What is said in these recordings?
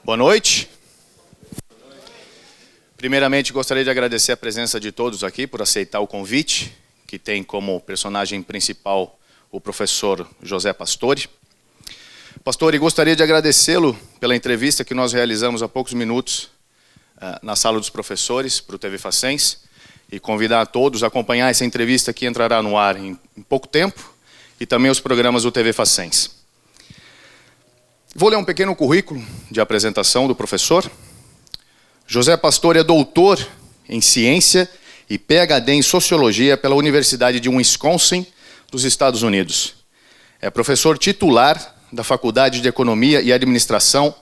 Boa noite. Primeiramente, gostaria de agradecer a presença de todos aqui por aceitar o convite, que tem como personagem principal o professor José Pastore. Pastore, gostaria de agradecê-lo pela entrevista que nós realizamos há poucos minutos na sala dos professores para o TV Facens e convidar a todos a acompanhar essa entrevista que entrará no ar em pouco tempo e também os programas do TV Facens. Vou ler um pequeno currículo de apresentação do professor. José Pastore é doutor em ciência e PhD em sociologia pela Universidade de Wisconsin, dos Estados Unidos. É professor titular da Faculdade de Economia e Administração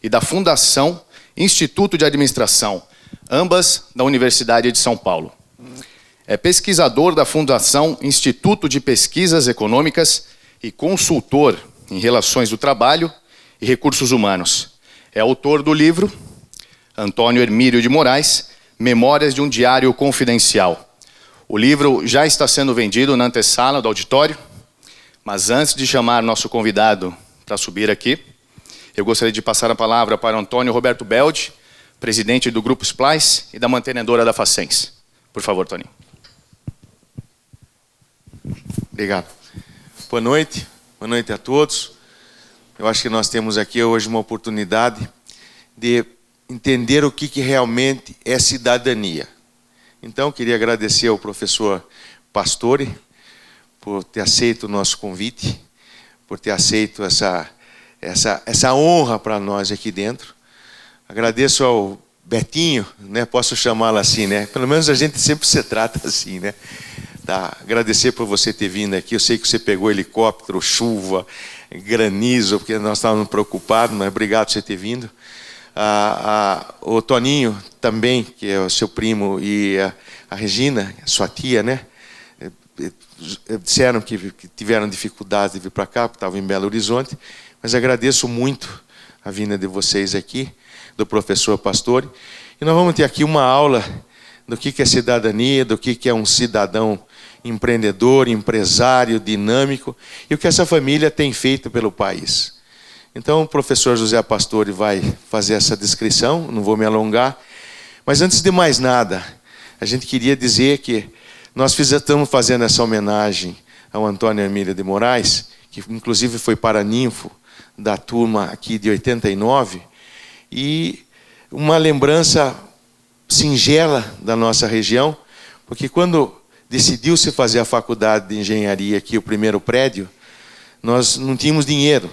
e da Fundação Instituto de Administração, ambas da Universidade de São Paulo. É pesquisador da Fundação Instituto de Pesquisas Econômicas e consultor em Relações do Trabalho e Recursos Humanos. É autor do livro Antônio Hermílio de Moraes, Memórias de um Diário Confidencial. O livro já está sendo vendido na antessala do auditório, mas antes de chamar nosso convidado para subir aqui, eu gostaria de passar a palavra para Antônio Roberto Beldi, presidente do Grupo Splice e da mantenedora da Facens. Por favor, Toninho. Obrigado. Boa noite a todos. Eu acho que nós temos aqui hoje uma oportunidade de entender o que realmente é cidadania. Então, queria agradecer ao professor Pastore por ter aceito o nosso convite, por ter aceito essa honra para nós aqui dentro. Agradeço ao Betinho, né? Posso chamá-lo assim, né? Pelo menos a gente sempre se trata assim, né? Tá. Agradecer por você ter vindo aqui. Eu sei que você pegou helicóptero, chuva, granizo, porque nós estávamos preocupados, mas obrigado por você ter vindo. O Toninho também, que é o seu primo, e a Regina, sua tia, né? Disseram que tiveram dificuldade de vir para cá, porque estavam em Belo Horizonte, mas agradeço muito a vinda de vocês aqui, do professor Pastore. E nós vamos ter aqui uma aula do que é cidadania, do que é um cidadão empreendedor, empresário, dinâmico, e o que essa família tem feito pelo país. Então, o professor José Pastore vai fazer essa descrição, não vou me alongar, mas antes de mais nada, a gente queria dizer que nós estamos fazendo essa homenagem ao Antônio Hermílio de Moraes, que inclusive foi paraninfo da turma aqui de 89, e uma lembrança singela da nossa região, porque quando decidiu-se fazer a faculdade de engenharia aqui, o primeiro prédio, nós não tínhamos dinheiro.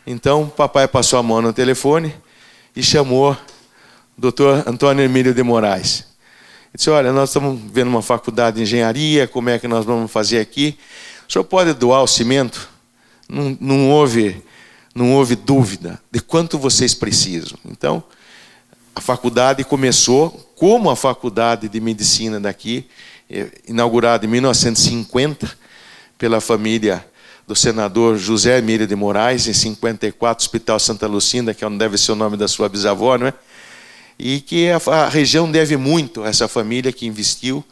Então, o papai passou a mão no telefone e chamou o doutor Antônio Hermílio de Moraes. Ele disse, olha, nós estamos vendo uma faculdade de engenharia, como é que nós vamos fazer aqui? O senhor pode doar o cimento? Não houve dúvida de quanto vocês precisam. Então, a faculdade começou como a faculdade de medicina daqui, inaugurada em 1950 pela família do senador José Hermílio de Moraes, em 54, Hospital Santa Lucinda, que deve ser o nome da sua bisavó, não é? E que a região deve muito a essa família que investiu,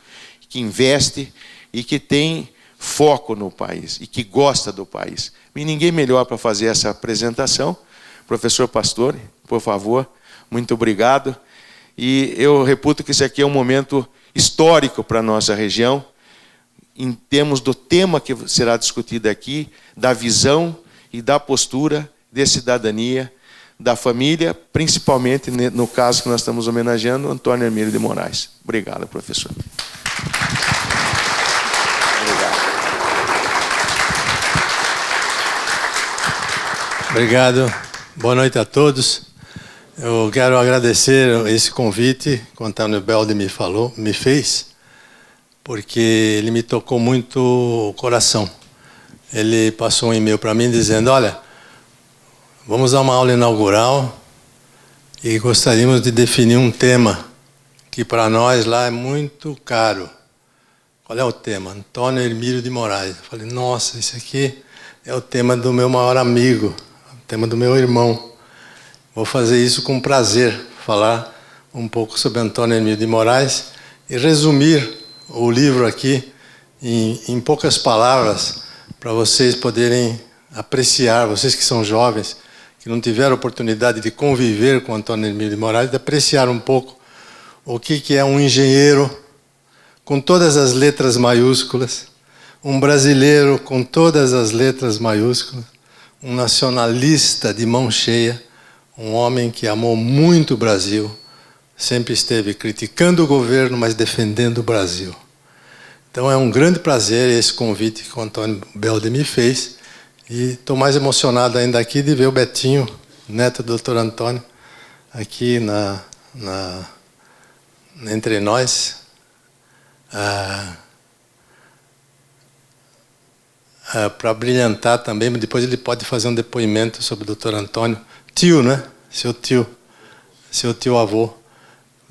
que investe e que tem foco no país e que gosta do país. E ninguém melhor para fazer essa apresentação. Professor Pastore, por favor, muito obrigado. E eu reputo que isso aqui é um momento histórico para a nossa região, em termos do tema que será discutido aqui, da visão e da postura de cidadania da família, principalmente no caso que nós estamos homenageando, Antônio Hermílio de Moraes. Obrigado, professor. Obrigado. Boa noite a todos. Eu quero agradecer esse convite que o Antônio Beldi me fez, porque ele me tocou muito o coração. Ele passou um e-mail para mim dizendo, olha, vamos dar uma aula inaugural e gostaríamos de definir um tema que para nós lá é muito caro. Qual é o tema? Antônio Hermílio de Moraes. Eu falei, nossa, esse aqui é o tema do meu maior amigo, o tema do meu irmão. Vou fazer isso com prazer, falar um pouco sobre Antônio Hermílio de Moraes e resumir o livro aqui em poucas palavras para vocês poderem apreciar, vocês que são jovens, que não tiveram oportunidade de conviver com Antônio Hermílio de Moraes, de apreciar um pouco o que é um engenheiro com todas as letras maiúsculas, um brasileiro com todas as letras maiúsculas, um nacionalista de mão cheia, um homem que amou muito o Brasil, sempre esteve criticando o governo, mas defendendo o Brasil. Então é um grande prazer esse convite que o Antônio Belder me fez, e estou mais emocionado ainda aqui de ver o Betinho, neto do Dr. Antônio, aqui entre nós. Para brilhantar também, mas depois ele pode fazer um depoimento sobre o Dr. Antônio, tio, né? Seu tio avô,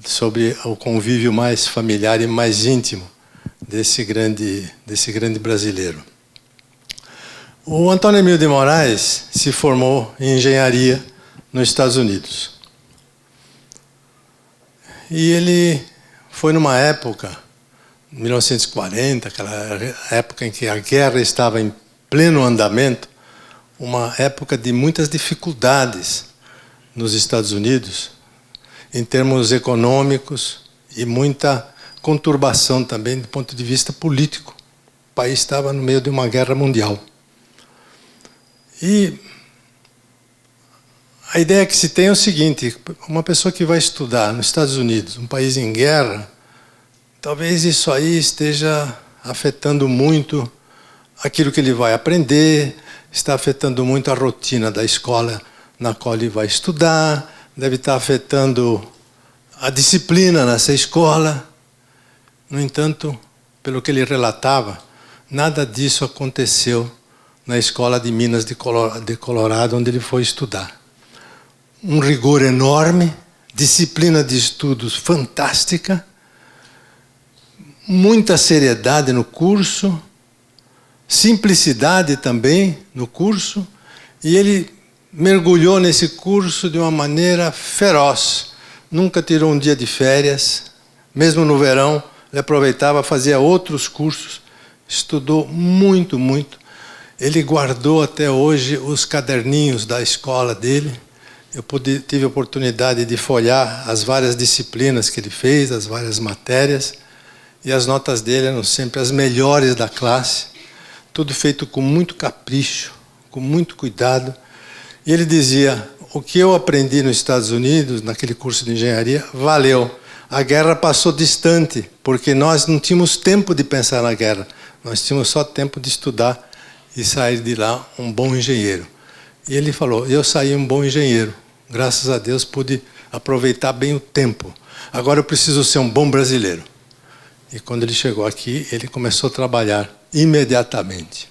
sobre o convívio mais familiar e mais íntimo desse grande brasileiro. O Antônio Hermílio de Moraes se formou em engenharia nos Estados Unidos. E ele foi numa época, 1940, aquela época em que a guerra estava em pleno andamento, uma época de muitas dificuldades nos Estados Unidos, em termos econômicos, e muita conturbação também do ponto de vista político. O país estava no meio de uma guerra mundial. E a ideia que se tem é o seguinte: uma pessoa que vai estudar nos Estados Unidos, um país em guerra, talvez isso aí esteja afetando muito aquilo que ele vai aprender, está afetando muito a rotina da escola na qual ele vai estudar, deve estar afetando a disciplina nessa escola. No entanto, pelo que ele relatava, nada disso aconteceu na escola de Minas de Colorado, onde ele foi estudar. Um rigor enorme, disciplina de estudos fantástica, muita seriedade no curso, simplicidade também no curso, e ele mergulhou nesse curso de uma maneira feroz. Nunca tirou um dia de férias, mesmo no verão, ele aproveitava, fazia outros cursos, estudou muito, muito. Ele guardou até hoje os caderninhos da escola dele. Eu tive a oportunidade de folhear as várias disciplinas que ele fez, as várias matérias, e as notas dele eram sempre as melhores da classe, tudo feito com muito capricho, com muito cuidado. E ele dizia: o que eu aprendi nos Estados Unidos, naquele curso de engenharia, valeu. A guerra passou distante, porque nós não tínhamos tempo de pensar na guerra. Nós tínhamos só tempo de estudar e sair de lá um bom engenheiro. E ele falou: eu saí um bom engenheiro. Graças a Deus pude aproveitar bem o tempo. Agora eu preciso ser um bom brasileiro. E quando ele chegou aqui, ele começou a trabalhar imediatamente.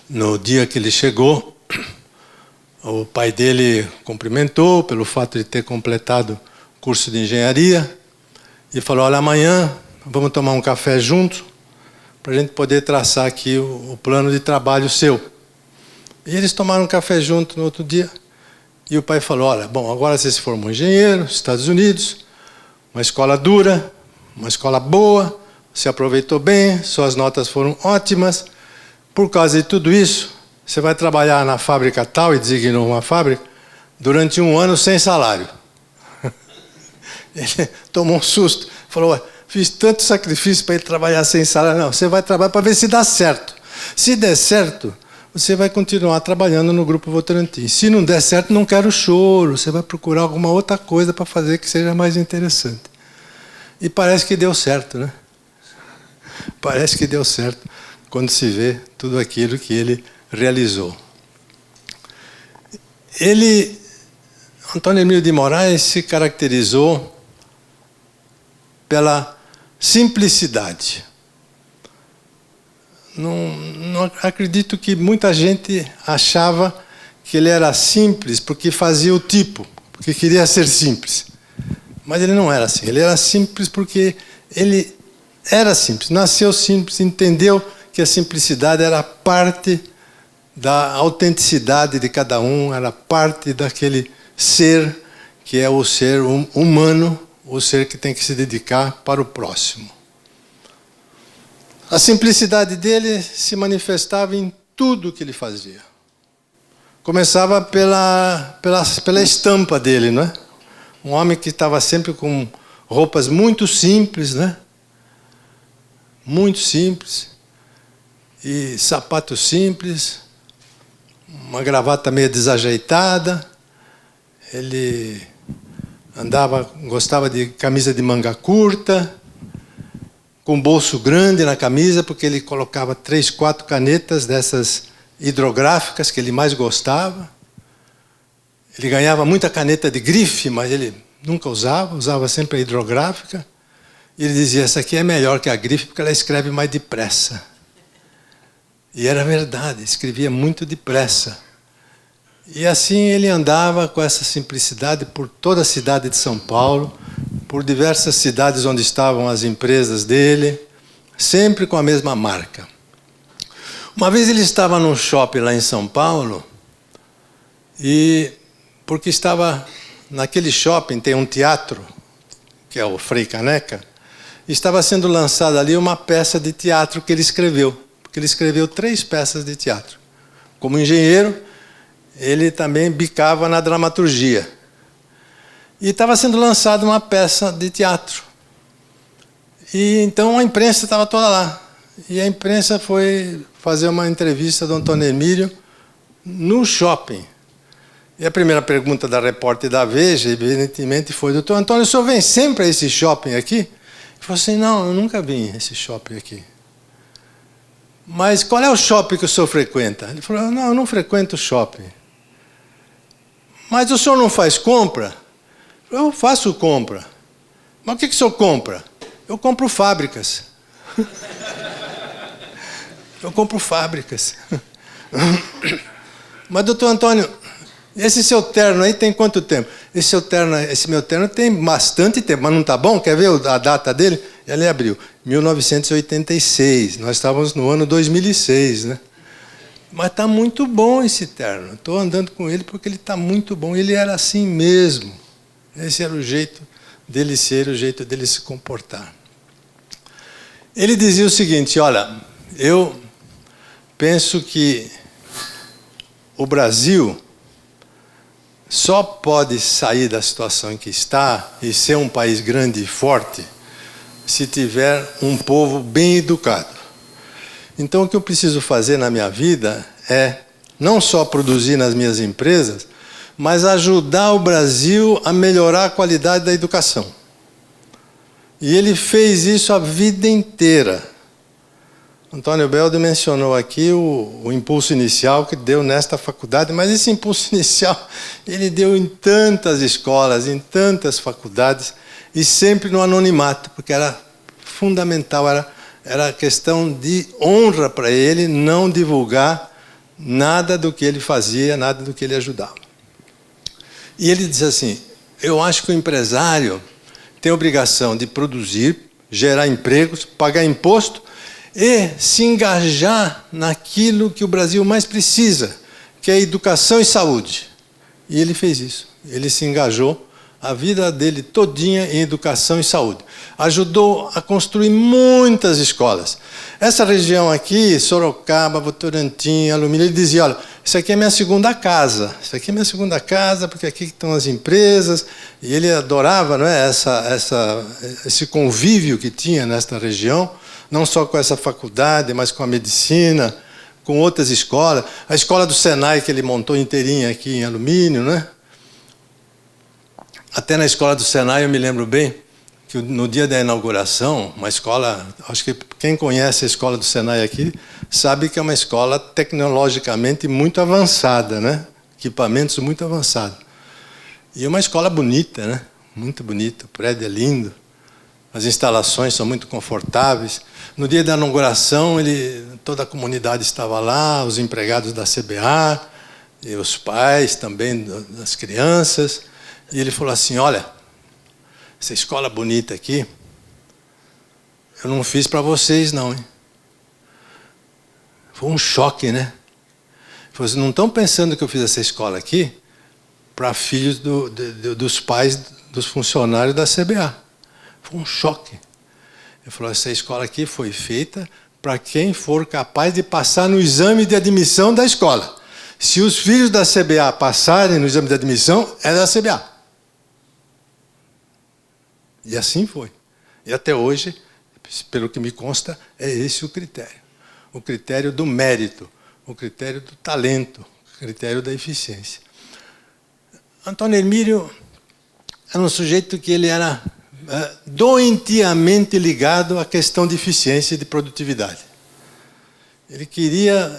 No dia que ele chegou, o pai dele cumprimentou pelo fato de ter completado o curso de engenharia e falou: olha, amanhã vamos tomar um café juntos para a gente poder traçar aqui o plano de trabalho seu. E eles tomaram um café junto no outro dia. E o pai falou: olha, bom, agora você se formou engenheiro, Estados Unidos, uma escola dura, uma escola boa, você aproveitou bem, suas notas foram ótimas. Por causa de tudo isso, você vai trabalhar na fábrica tal, e designou uma fábrica, durante 1 ano sem salário. Ele tomou um susto, falou: fiz tanto sacrifício para ele trabalhar sem salário. Não, você vai trabalhar para ver se dá certo. Se der certo, você vai continuar trabalhando no Grupo Votorantim. Se não der certo, não quero choro, você vai procurar alguma outra coisa para fazer que seja mais interessante. E parece que deu certo, né? Parece que deu certo quando se vê tudo aquilo que ele realizou. Antônio Hermílio de Moraes, se caracterizou pela simplicidade. Não acredito que muita gente achava que ele era simples porque fazia o tipo, porque queria ser simples. Mas ele não era assim. Ele era simples porque ele era simples, nasceu simples, entendeu que a simplicidade era parte da autenticidade de cada um, era parte daquele ser que é o ser humano, o ser que tem que se dedicar para o próximo. A simplicidade dele se manifestava em tudo que ele fazia. Começava pela estampa dele, não é? Um homem que estava sempre com roupas muito simples, né? Muito simples. E sapatos simples, uma gravata meio desajeitada. Ele gostava de camisa de manga curta, com bolso grande na camisa, porque ele colocava 3, 4 canetas dessas hidrográficas que ele mais gostava. Ele ganhava muita caneta de grife, mas ele nunca usava sempre a hidrográfica. E ele dizia, essa aqui é melhor que a grife, porque ela escreve mais depressa. E era verdade, escrevia muito depressa. E assim ele andava com essa simplicidade por toda a cidade de São Paulo, por diversas cidades onde estavam as empresas dele, sempre com a mesma marca. Uma vez ele estava num shopping lá em São Paulo, e porque estava naquele shopping, tem um teatro, que é o Frei Caneca, e estava sendo lançada ali uma peça de teatro que ele escreveu, porque ele escreveu 3 peças de teatro. Como engenheiro, ele também bicava na dramaturgia. E estava sendo lançada uma peça de teatro. E então a imprensa estava toda lá. E a imprensa foi fazer uma entrevista do Antônio Emílio no shopping. E a primeira pergunta da repórter da Veja, evidentemente, foi, doutor Antônio, o senhor vem sempre a esse shopping aqui? Ele falou assim, não, eu nunca vim a esse shopping aqui. Mas qual é o shopping que o senhor frequenta? Ele falou, não, eu não frequento shopping. Mas o senhor não faz compra? Eu faço compra. Mas o que o senhor compra? Eu compro fábricas. Eu compro fábricas. Mas, doutor Antônio, esse seu terno aí tem quanto tempo? Esse meu terno tem bastante tempo, mas não está bom? Quer ver a data dele? Ele abriu, 1986. Nós estávamos no ano 2006, né? Mas está muito bom esse terno. Estou andando com ele porque ele está muito bom. Ele era assim mesmo. Esse era o jeito dele ser, o jeito dele se comportar. Ele dizia o seguinte, olha, eu penso que o Brasil só pode sair da situação em que está e ser um país grande e forte se tiver um povo bem educado. Então, o que eu preciso fazer na minha vida é não só produzir nas minhas empresas, mas ajudar o Brasil a melhorar a qualidade da educação. E ele fez isso a vida inteira. Antônio Beldo mencionou aqui o impulso inicial que deu nesta faculdade, mas esse impulso inicial ele deu em tantas escolas, em tantas faculdades, e sempre no anonimato, porque era fundamental, era questão de honra para ele não divulgar nada do que ele fazia, nada do que ele ajudava. E ele diz assim, eu acho que o empresário tem a obrigação de produzir, gerar empregos, pagar imposto, e se engajar naquilo que o Brasil mais precisa, que é educação e saúde. E ele fez isso. Ele se engajou a vida dele todinha em educação e saúde. Ajudou a construir muitas escolas. Essa região aqui, Sorocaba, Votorantim, Alumínio, ele dizia, olha, isso aqui é minha segunda casa. Isso aqui é minha segunda casa, porque aqui estão as empresas. E ele adorava, não é, esse convívio que tinha nesta região, não só com essa faculdade, mas com a medicina, com outras escolas. A escola do Senai, que ele montou inteirinha aqui em Alumínio, né? Até na escola do Senai, eu me lembro bem, que no dia da inauguração, uma escola, acho que quem conhece a escola do Senai aqui, sabe que é uma escola tecnologicamente muito avançada, né? Equipamentos muito avançados. E uma escola bonita, né? Muito bonita, o prédio é lindo, as instalações são muito confortáveis. No dia da inauguração, toda a comunidade estava lá, os empregados da CBA, e os pais também das crianças. E ele falou assim, olha, essa escola bonita aqui, eu não fiz para vocês não, hein? Foi um choque, né? Vocês não estão pensando que eu fiz essa escola aqui para filhos dos pais dos funcionários da CBA. Foi um choque. Ele falou, essa escola aqui foi feita para quem for capaz de passar no exame de admissão da escola. se os filhos da CBA passarem no exame de admissão, é da CBA. E assim foi. E até hoje, pelo que me consta, é esse o critério. O critério do mérito, o critério do talento, o critério da eficiência. Antônio Hermílio era um sujeito que ele era doentiamente ligado à questão de eficiência e de produtividade. Ele queria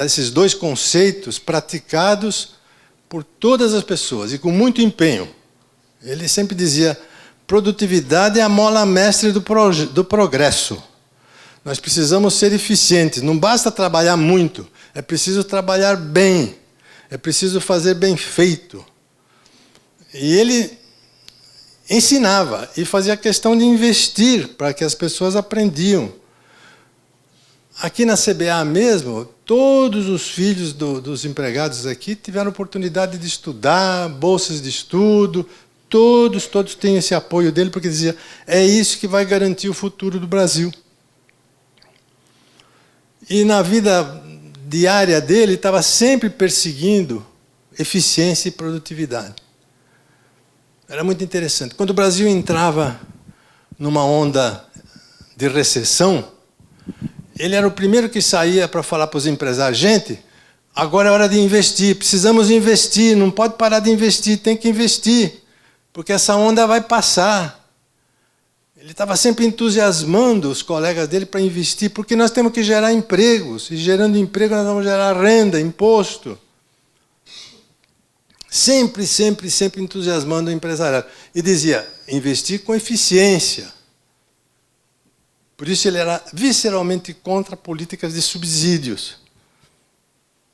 esses dois conceitos praticados por todas as pessoas e com muito empenho. Ele sempre dizia, produtividade é a mola mestre do progresso. Nós precisamos ser eficientes, não basta trabalhar muito, é preciso trabalhar bem, é preciso fazer bem feito. E ele ensinava e fazia questão de investir para que as pessoas aprendiam. Aqui na CBA mesmo, todos os filhos dos empregados aqui tiveram oportunidade de estudar, bolsas de estudo, todos têm esse apoio dele, porque dizia, é isso que vai garantir o futuro do Brasil. E na vida diária dele, estava sempre perseguindo eficiência e produtividade. Era muito interessante. Quando o Brasil entrava numa onda de recessão, ele era o primeiro que saía para falar para os empresários, gente, agora é hora de investir, precisamos investir, não pode parar de investir, tem que investir, porque essa onda vai passar. Ele estava sempre entusiasmando os colegas dele para investir, porque nós temos que gerar empregos, e gerando emprego nós vamos gerar renda, imposto. Sempre entusiasmando o empresariado. E dizia, investir com eficiência. Por isso ele era visceralmente contra políticas de subsídios.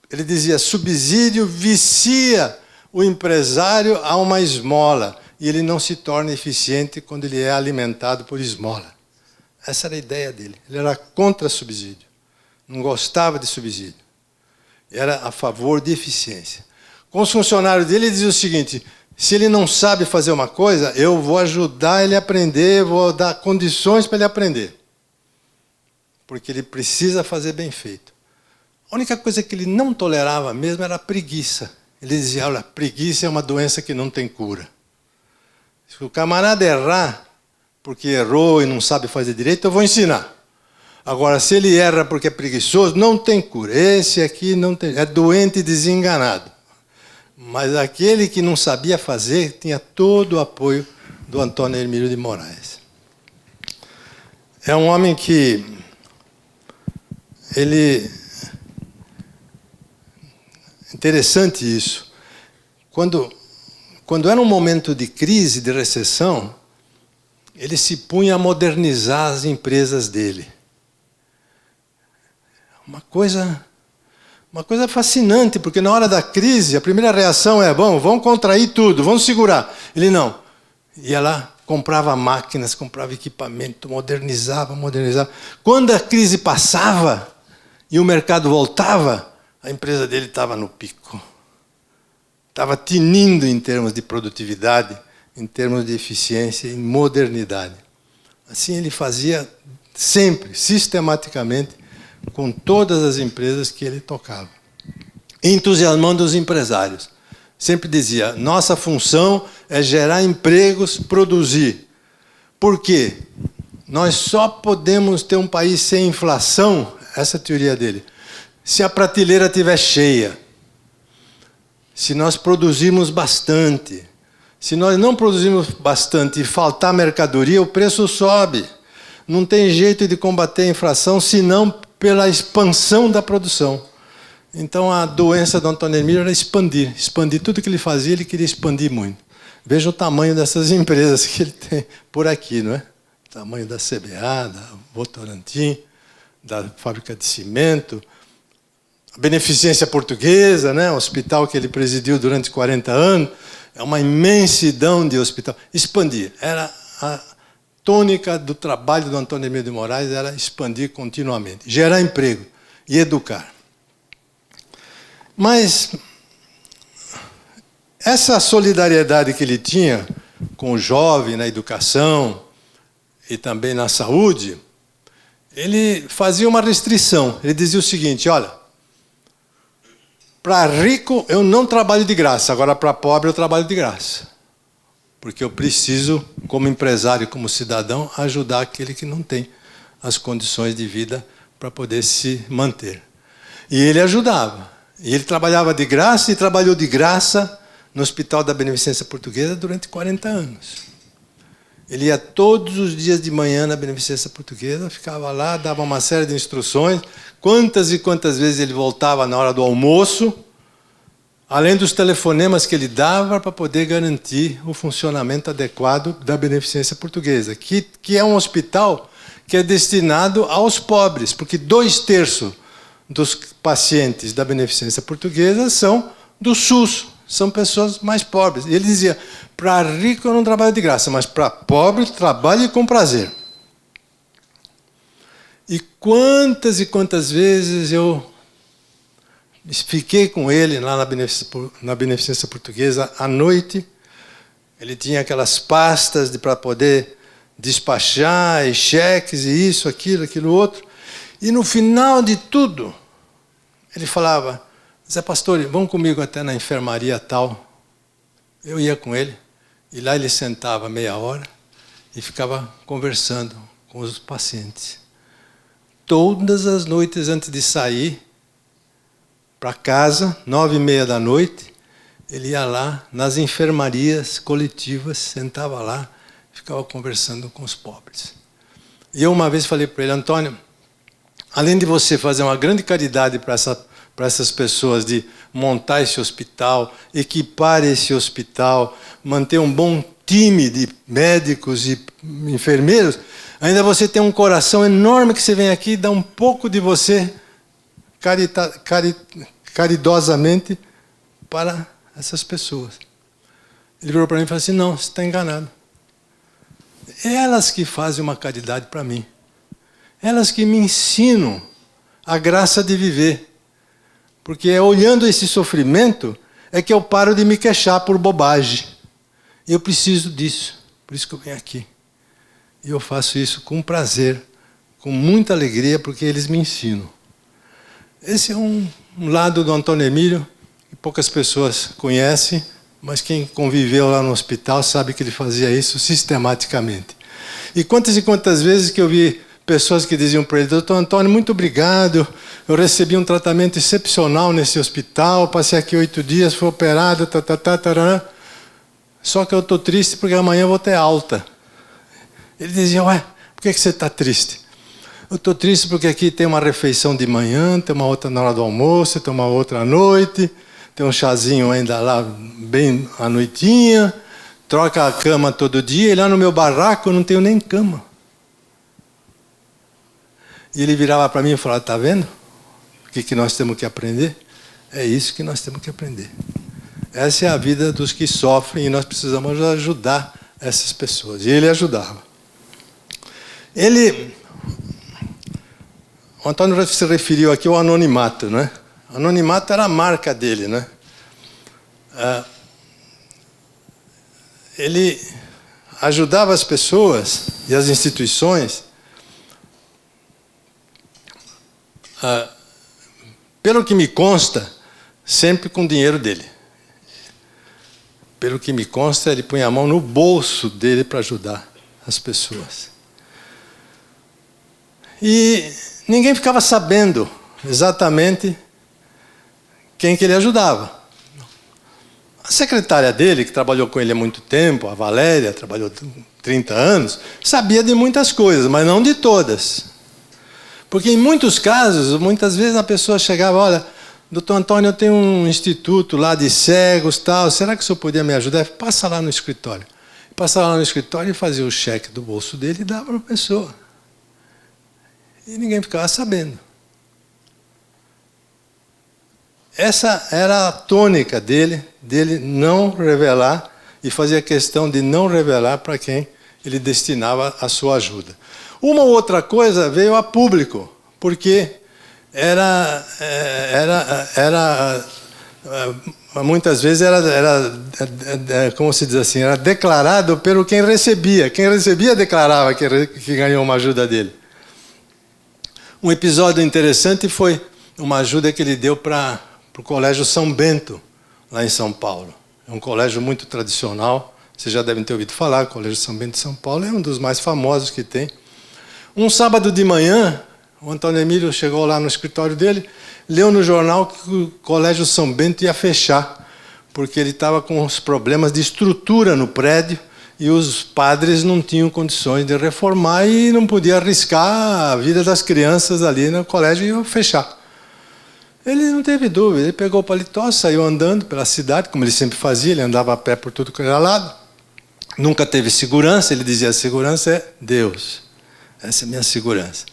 Ele dizia, subsídio vicia o empresário a uma esmola, e ele não se torna eficiente quando ele é alimentado por esmola. Essa era a ideia dele. Ele era contra subsídio. Não gostava de subsídio. Era a favor de eficiência. Com os funcionários dele, ele dizia o seguinte, se ele não sabe fazer uma coisa, eu vou ajudar ele a aprender, vou dar condições para ele aprender. Porque ele precisa fazer bem feito. A única coisa que ele não tolerava mesmo era a preguiça. Ele dizia, olha, preguiça é uma doença que não tem cura. Se o camarada errar porque errou e não sabe fazer direito, eu vou ensinar. Agora, se ele erra porque é preguiçoso, não tem cura. Esse aqui não tem, é doente e desenganado. Mas aquele que não sabia fazer tinha todo o apoio do Antônio Hermílio de Moraes. É um homem que interessante isso. Quando era um momento de crise, de recessão, ele se punha a modernizar as empresas dele. Uma coisa fascinante, porque na hora da crise, a primeira reação é, bom, vamos contrair tudo, vamos segurar. Ele não. Ia lá, comprava máquinas, comprava equipamento, modernizava. Quando a crise passava e o mercado voltava, a empresa dele estava no pico. Estava tinindo em termos de produtividade, em termos de eficiência e modernidade. Assim ele fazia sempre, sistematicamente, com todas as empresas que ele tocava. Entusiasmando os empresários. Sempre dizia, nossa função é gerar empregos, produzir. Por quê? Nós só podemos ter um país sem inflação, essa é a teoria dele, se a prateleira estiver cheia. Se nós produzirmos bastante. Se nós não produzirmos bastante e faltar mercadoria, o preço sobe. Não tem jeito de combater a inflação senão pela expansão da produção. Então a doença do Antônio Hermílio era expandir. Expandir tudo que ele fazia, ele queria expandir muito. Veja o tamanho dessas empresas que ele tem por aqui, não é? O tamanho da CBA, da Votorantim, da fábrica de cimento, a Beneficência Portuguesa, né? O hospital que ele presidiu durante 40 anos, é uma imensidão de hospital. Expandir. Era a tônica do trabalho do Antônio Hermílio de Moraes, era expandir continuamente, gerar emprego e educar. Mas essa solidariedade que ele tinha com o jovem na educação e também na saúde, ele fazia uma restrição. Ele dizia o seguinte, olha, para rico eu não trabalho de graça, agora para pobre eu trabalho de graça. Porque eu preciso, como empresário, como cidadão, ajudar aquele que não tem as condições de vida para poder se manter. E ele ajudava. E ele trabalhava de graça e trabalhou de graça no Hospital da Beneficência Portuguesa durante 40 anos. Ele ia todos os dias de manhã na Beneficência Portuguesa, ficava lá, dava uma série de instruções. Quantas e quantas vezes ele voltava na hora do almoço, além dos telefonemas que ele dava para poder garantir o funcionamento adequado da Beneficência Portuguesa, que é um hospital que é destinado aos pobres, porque 2/3 dos pacientes da Beneficência Portuguesa são do SUS, são pessoas mais pobres. E ele dizia, para rico eu não trabalho de graça, mas para pobre trabalho com prazer. E quantas vezes eu fiquei com ele lá na Beneficência Portuguesa à noite. Ele tinha aquelas pastas para poder despachar, e cheques, e isso, aquilo, outro. E no final de tudo, ele falava, Zé Pastore, vão comigo até na enfermaria tal. Eu ia com ele, e lá ele sentava meia hora e ficava conversando com os pacientes. Todas as noites antes de sair para casa, 9:30 da noite, ele ia lá nas enfermarias coletivas, sentava lá, ficava conversando com os pobres. E eu uma vez falei para ele, Antônio, além de você fazer uma grande caridade para essas pessoas, de montar esse hospital, equipar esse hospital, manter um bom time de médicos e enfermeiros, ainda você tem um coração enorme que você vem aqui e dá um pouco de você caridosamente para essas pessoas. Ele virou para mim e falou assim, não, você está enganado. Elas que fazem uma caridade para mim. Elas que me ensinam a graça de viver. Porque é olhando esse sofrimento é que eu paro de me queixar por bobagem. E eu preciso disso. Por isso que eu venho aqui. E eu faço isso com prazer, com muita alegria, porque eles me ensinam. Esse é um lado do Antônio Emílio que poucas pessoas conhecem, mas quem conviveu lá no hospital sabe que ele fazia isso sistematicamente. E quantas vezes que eu vi pessoas que diziam para ele, doutor Antônio, muito obrigado, eu recebi um tratamento excepcional nesse hospital, passei aqui 8 dias, fui operado, só que eu estou triste porque amanhã eu vou ter alta. Ele dizia, ué, por que você está triste? Eu estou triste porque aqui tem uma refeição de manhã, tem uma outra na hora do almoço, tem uma outra à noite, tem um chazinho ainda lá bem à noitinha, troca a cama todo dia, e lá no meu barraco eu não tenho nem cama. E ele virava para mim e falava, está vendo? O que nós temos que aprender? É isso que nós temos que aprender. Essa é a vida dos que sofrem e nós precisamos ajudar essas pessoas. E ele ajudava. O Antônio se referiu aqui ao anonimato, né? Anonimato era a marca dele, né? Ele ajudava as pessoas e as instituições, pelo que me consta, sempre com o dinheiro dele. Pelo que me consta, ele punha a mão no bolso dele para ajudar as pessoas. E ninguém ficava sabendo exatamente quem que ele ajudava. A secretária dele, que trabalhou com ele há muito tempo, a Valéria, trabalhou 30 anos, sabia de muitas coisas, mas não de todas. Porque em muitos casos, muitas vezes a pessoa chegava, olha, doutor Antônio, eu tenho um instituto lá de cegos, tal, será que o senhor podia me ajudar? Passa lá no escritório. Passava lá no escritório e fazia o cheque do bolso dele e dava para a pessoa. E ninguém ficava sabendo. Essa era a tônica dele não revelar, e fazia questão de não revelar para quem ele destinava a sua ajuda. Uma outra coisa veio a público, porque muitas vezes como se diz assim, era declarado pelo quem recebia. Quem recebia declarava que ganhou uma ajuda dele. Um episódio interessante foi uma ajuda que ele deu para para o Colégio São Bento, lá em São Paulo. É um colégio muito tradicional, vocês já devem ter ouvido falar, o Colégio São Bento de São Paulo é um dos mais famosos que tem. Um sábado de manhã, o Antônio Emílio chegou lá no escritório dele, leu no jornal que o Colégio São Bento ia fechar, porque ele estava com os problemas de estrutura no prédio e os padres não tinham condições de reformar e não podia arriscar a vida das crianças ali no colégio e ia fechar. Ele não teve dúvida, ele pegou o paletó, saiu andando pela cidade, como ele sempre fazia, ele andava a pé por tudo que era lado. Nunca teve segurança, ele dizia, a segurança é Deus. Essa é a minha segurança.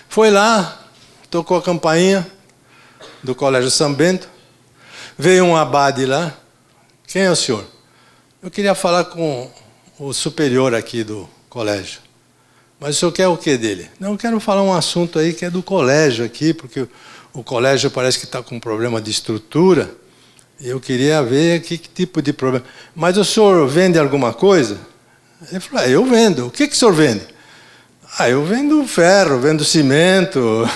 Foi lá, tocou a campainha do Colégio São Bento, veio um abade lá. Quem é o senhor? Eu queria falar com o superior aqui do colégio. Mas o senhor quer o quê dele? Não, eu quero falar um assunto aí que é do colégio aqui, porque o colégio parece que está com um problema de estrutura, e eu queria ver que tipo de problema. Mas o senhor vende alguma coisa? Ele falou, eu vendo. O que o senhor vende? Eu vendo ferro, vendo cimento,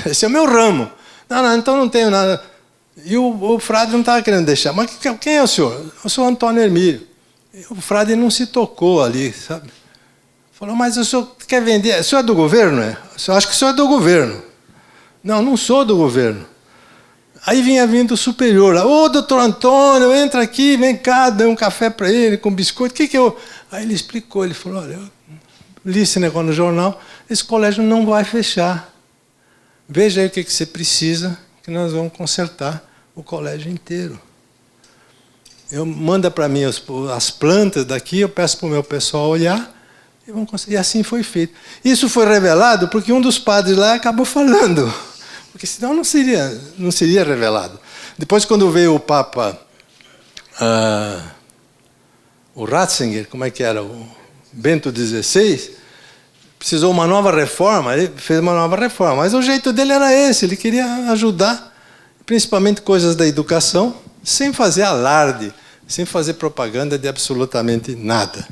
esse é o meu ramo. Não, então não tenho nada. E o frade não estava querendo deixar. Mas quem é o senhor? Eu sou Antônio Emílio. O frade não se tocou ali, sabe? Falou, mas o senhor quer vender? O senhor é do governo? Eu acho que o senhor é do governo. Não sou do governo. Aí vinha vindo o superior lá, ô doutor Antônio, entra aqui, vem cá, dê um café para ele, com biscoito. O que eu... Aí ele explicou, ele falou, olha, eu li esse negócio no jornal, esse colégio não vai fechar. Veja aí o que você precisa, que nós vamos consertar o colégio inteiro. Manda para mim as plantas daqui, eu peço para o meu pessoal olhar, e assim foi feito. Isso foi revelado porque um dos padres lá acabou falando, porque senão não seria revelado. Depois, quando veio o Papa, o Ratzinger, como é que era? O Bento XVI, precisou uma nova reforma, ele fez uma nova reforma, mas o jeito dele era esse, ele queria ajudar, principalmente coisas da educação, sem fazer alarde, sem fazer propaganda de absolutamente nada.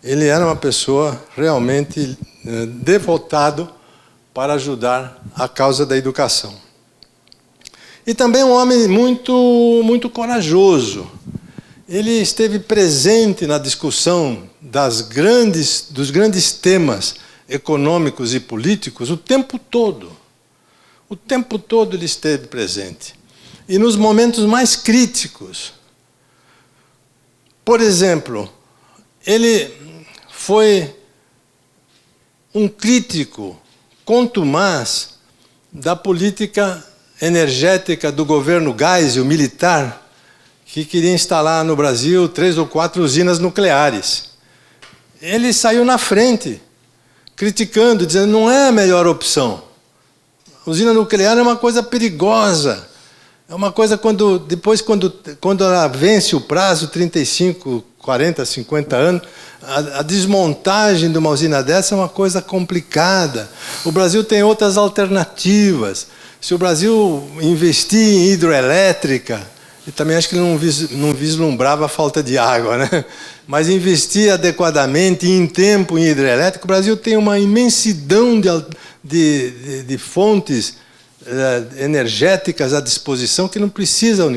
Ele era uma pessoa realmente devotado para ajudar a causa da educação. E também um homem muito corajoso. Ele esteve presente na discussão dos grandes temas econômicos e políticos o tempo todo. O tempo todo ele esteve presente. E nos momentos mais críticos. Por exemplo, ele foi um crítico contumaz da política energética do governo Geisel, militar, que queria instalar no Brasil 3 ou 4 usinas nucleares. Ele saiu na frente, criticando, dizendo que não é a melhor opção. A usina nuclear é uma coisa perigosa. É uma coisa quando ela vence o prazo, 35, 40, 50 anos, a desmontagem de uma usina dessa é uma coisa complicada. O Brasil tem outras alternativas. Se o Brasil investir em hidroelétrica, e também acho que ele não vislumbrava a falta de água, né? Mas investir adequadamente em tempo em hidrelétrica, o Brasil tem uma imensidão de fontes energéticas à disposição que não precisa.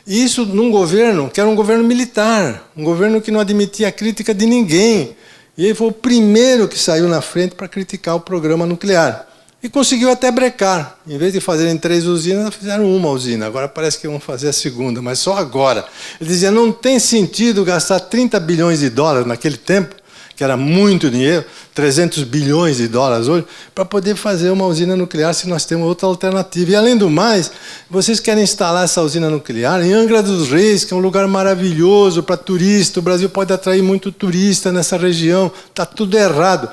E isso num governo que era um governo militar, um governo que não admitia a crítica de ninguém. E ele foi o primeiro que saiu na frente para criticar o programa nuclear. E conseguiu até brecar. Em vez de fazerem 3 usinas, fizeram uma usina. Agora parece que vão fazer a segunda, mas só agora. Ele dizia, não tem sentido gastar 30 bilhões de dólares naquele tempo, que era muito dinheiro, 300 bilhões de dólares hoje, para poder fazer uma usina nuclear se nós temos outra alternativa. E, além do mais, vocês querem instalar essa usina nuclear em Angra dos Reis, que é um lugar maravilhoso para turista, o Brasil pode atrair muito turista nessa região, está tudo errado.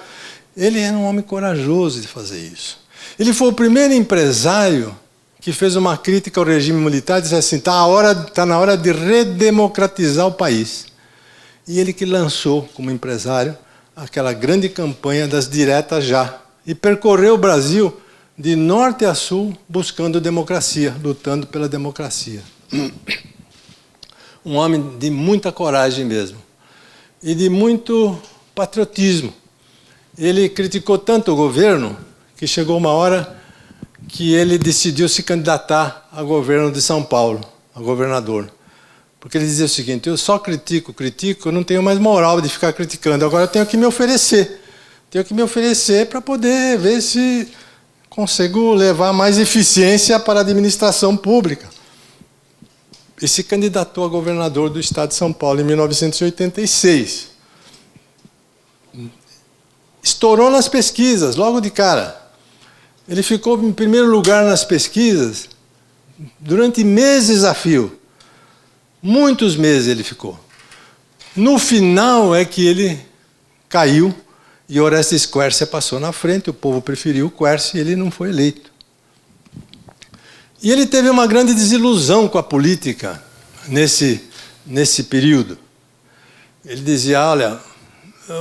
Ele era um homem corajoso de fazer isso. Ele foi o primeiro empresário que fez uma crítica ao regime militar e disse assim, está na hora de redemocratizar o país. E ele que lançou, como empresário, aquela grande campanha das diretas já. E percorreu o Brasil de norte a sul buscando democracia, lutando pela democracia. Um homem de muita coragem mesmo. E de muito patriotismo. Ele criticou tanto o governo que chegou uma hora que ele decidiu se candidatar a governo de São Paulo, a governador. Porque ele dizia o seguinte: eu só critico, eu não tenho mais moral de ficar criticando, agora eu tenho que me oferecer. Tenho que me oferecer para poder ver se consigo levar mais eficiência para a administração pública. E se candidatou a governador do estado de São Paulo em 1986. Estourou nas pesquisas, logo de cara. Ele ficou em primeiro lugar nas pesquisas durante meses a fio. Muitos meses ele ficou. No final é que ele caiu e Orestes Quercia passou na frente, o povo preferiu o Quercia e ele não foi eleito. E ele teve uma grande desilusão com a política nesse período. Ele dizia: olha,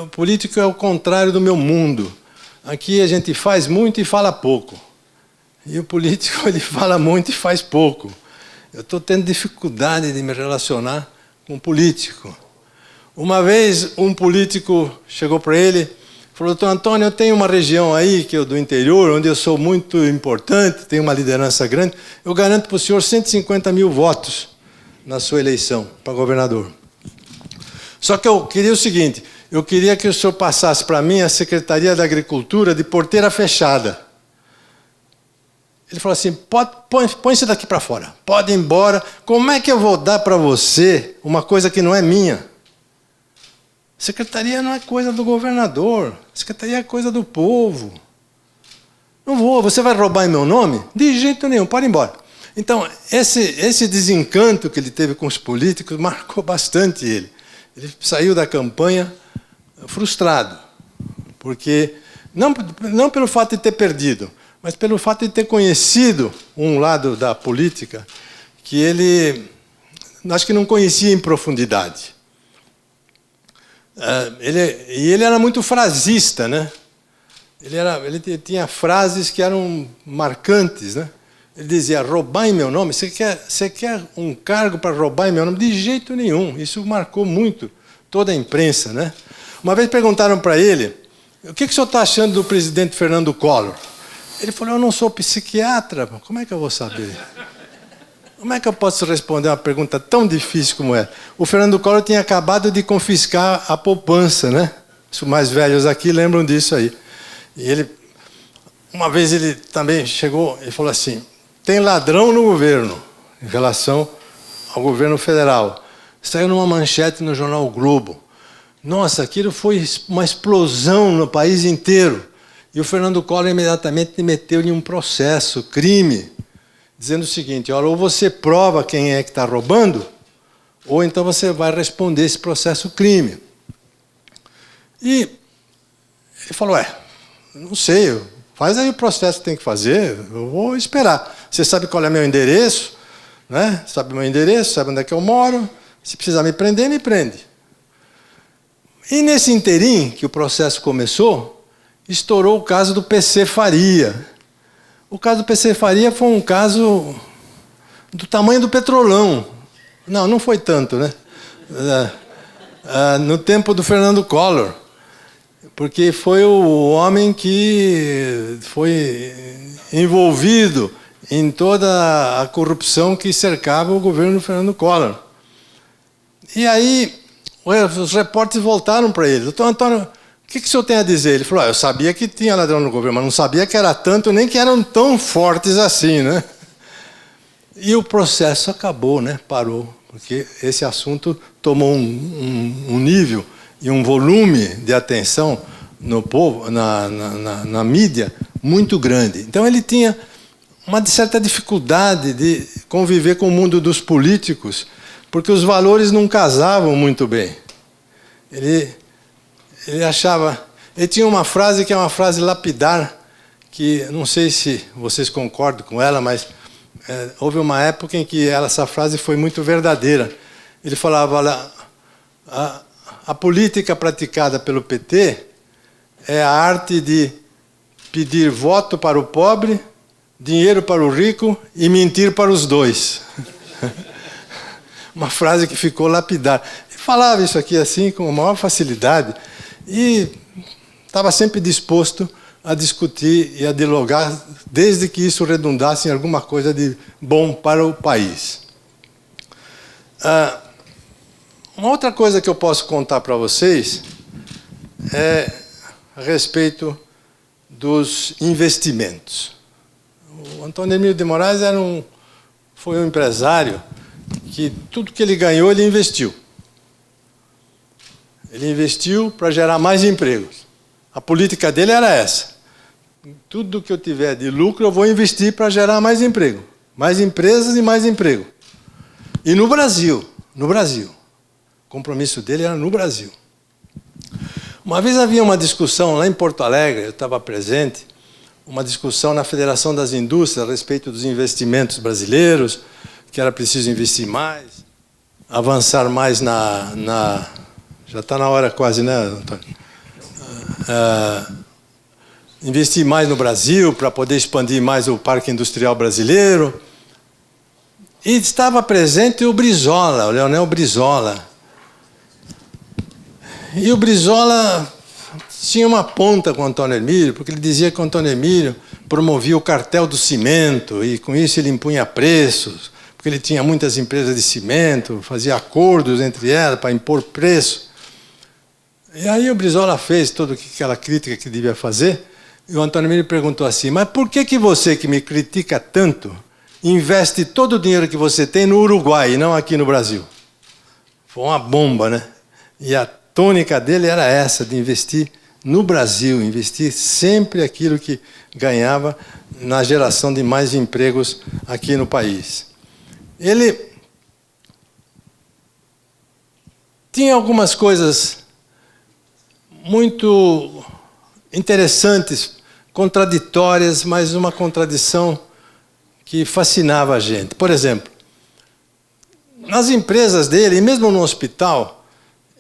o político é o contrário do meu mundo. Aqui a gente faz muito e fala pouco. E o político, ele fala muito e faz pouco. Eu estou tendo dificuldade de me relacionar com o político. Uma vez um político chegou para ele e falou: doutor Antônio, eu tenho uma região aí, que é do interior, onde eu sou muito importante, tenho uma liderança grande, eu garanto para o senhor 150 mil votos na sua eleição para governador. Só que eu queria o seguinte: eu queria que o senhor passasse para mim a Secretaria da Agricultura de porteira fechada. Ele falou assim: põe isso daqui para fora, pode ir embora. Como é que eu vou dar para você uma coisa que não é minha? Secretaria não é coisa do governador, secretaria é coisa do povo. Não vou, você vai roubar em meu nome? De jeito nenhum, pode ir embora. Então, esse desencanto que ele teve com os políticos marcou bastante ele. Ele saiu da campanha frustrado, porque não pelo fato de ter perdido, mas pelo fato de ter conhecido um lado da política que ele, acho que não conhecia em profundidade. Ele era muito frasista, né? Ele tinha frases que eram marcantes, né? Ele dizia: roubar em meu nome? Você quer um cargo para roubar em meu nome? De jeito nenhum. Isso marcou muito toda a imprensa, né? Uma vez perguntaram para ele: o que o senhor está achando do presidente Fernando Collor? Ele falou: eu não sou psiquiatra, como é que eu vou saber? Como é que eu posso responder uma pergunta tão difícil como é? O Fernando Collor tinha acabado de confiscar a poupança, né? Os mais velhos aqui lembram disso aí. E uma vez ele também chegou e falou assim: tem ladrão no governo, em relação ao governo federal. Saiu numa manchete no jornal o Globo. Nossa, aquilo foi uma explosão no país inteiro. E o Fernando Collor imediatamente meteu-lhe um processo, crime, dizendo o seguinte: olha, ou você prova quem é que está roubando, ou então você vai responder esse processo crime. E ele falou: não sei, faz aí o processo que tem que fazer, eu vou esperar. Você sabe qual é meu endereço, né? Sabe meu endereço, sabe onde é que eu moro, se precisar me prender, me prende. E nesse interim que o processo começou, estourou o caso do PC Faria. O caso do PC Faria foi um caso do tamanho do Petrolão. Não foi tanto, né? No tempo do Fernando Collor. Porque foi o homem que foi envolvido em toda a corrupção que cercava o governo do Fernando Collor. E aí os repórteres voltaram para ele: doutor Antônio, o que o senhor tem a dizer? Ele falou: eu sabia que tinha ladrão no governo, mas não sabia que era tanto, nem que eram tão fortes assim, né? E o processo acabou, né? Parou, porque esse assunto tomou um nível e um volume de atenção no povo, na mídia, muito grande. Então ele tinha uma certa dificuldade de conviver com o mundo dos políticos, porque os valores não casavam muito bem. Ele achava... Ele tinha uma frase que é uma frase lapidar, que não sei se vocês concordam com ela, mas houve uma época em que essa frase foi muito verdadeira. Ele falava: olha, a política praticada pelo PT é a arte de pedir voto para o pobre, dinheiro para o rico e mentir para os dois. Uma frase que ficou lapidar. Ele falava isso aqui assim com a maior facilidade e estava sempre disposto a discutir e a dialogar, desde que isso redundasse em alguma coisa de bom para o país. Uma outra coisa que eu posso contar para vocês é a respeito dos investimentos. O Antônio Emílio de Moraes foi um empresário que tudo que ele ganhou, ele investiu. Ele investiu para gerar mais empregos. A política dele era essa. Tudo que eu tiver de lucro, eu vou investir para gerar mais emprego. Mais empresas e mais emprego. E no Brasil. O compromisso dele era no Brasil. Uma vez havia uma discussão lá em Porto Alegre, eu estava presente, uma discussão na Federação das Indústrias a respeito dos investimentos brasileiros, que era preciso investir mais, avançar mais já está na hora quase, né, Antônio? Investir mais no Brasil para poder expandir mais o parque industrial brasileiro. E estava presente o Brizola, o Leonel Brizola. E o Brizola tinha uma ponta com o Antônio Emílio, porque ele dizia que o Antônio Emílio promovia o cartel do cimento, e com isso ele impunha preços, porque ele tinha muitas empresas de cimento, fazia acordos entre elas para impor preço. E aí o Brizola fez toda aquela crítica que devia fazer, e o Antônio Emílio perguntou assim: mas por que você, que me critica tanto, investe todo o dinheiro que você tem no Uruguai e não aqui no Brasil? Foi uma bomba, né? E a tônica dele era essa, de investir no Brasil, investir sempre aquilo que ganhava na geração de mais empregos aqui no país. Ele tinha algumas coisas muito interessantes, contraditórias, mas uma contradição que fascinava a gente. Por exemplo, nas empresas dele, e mesmo no hospital,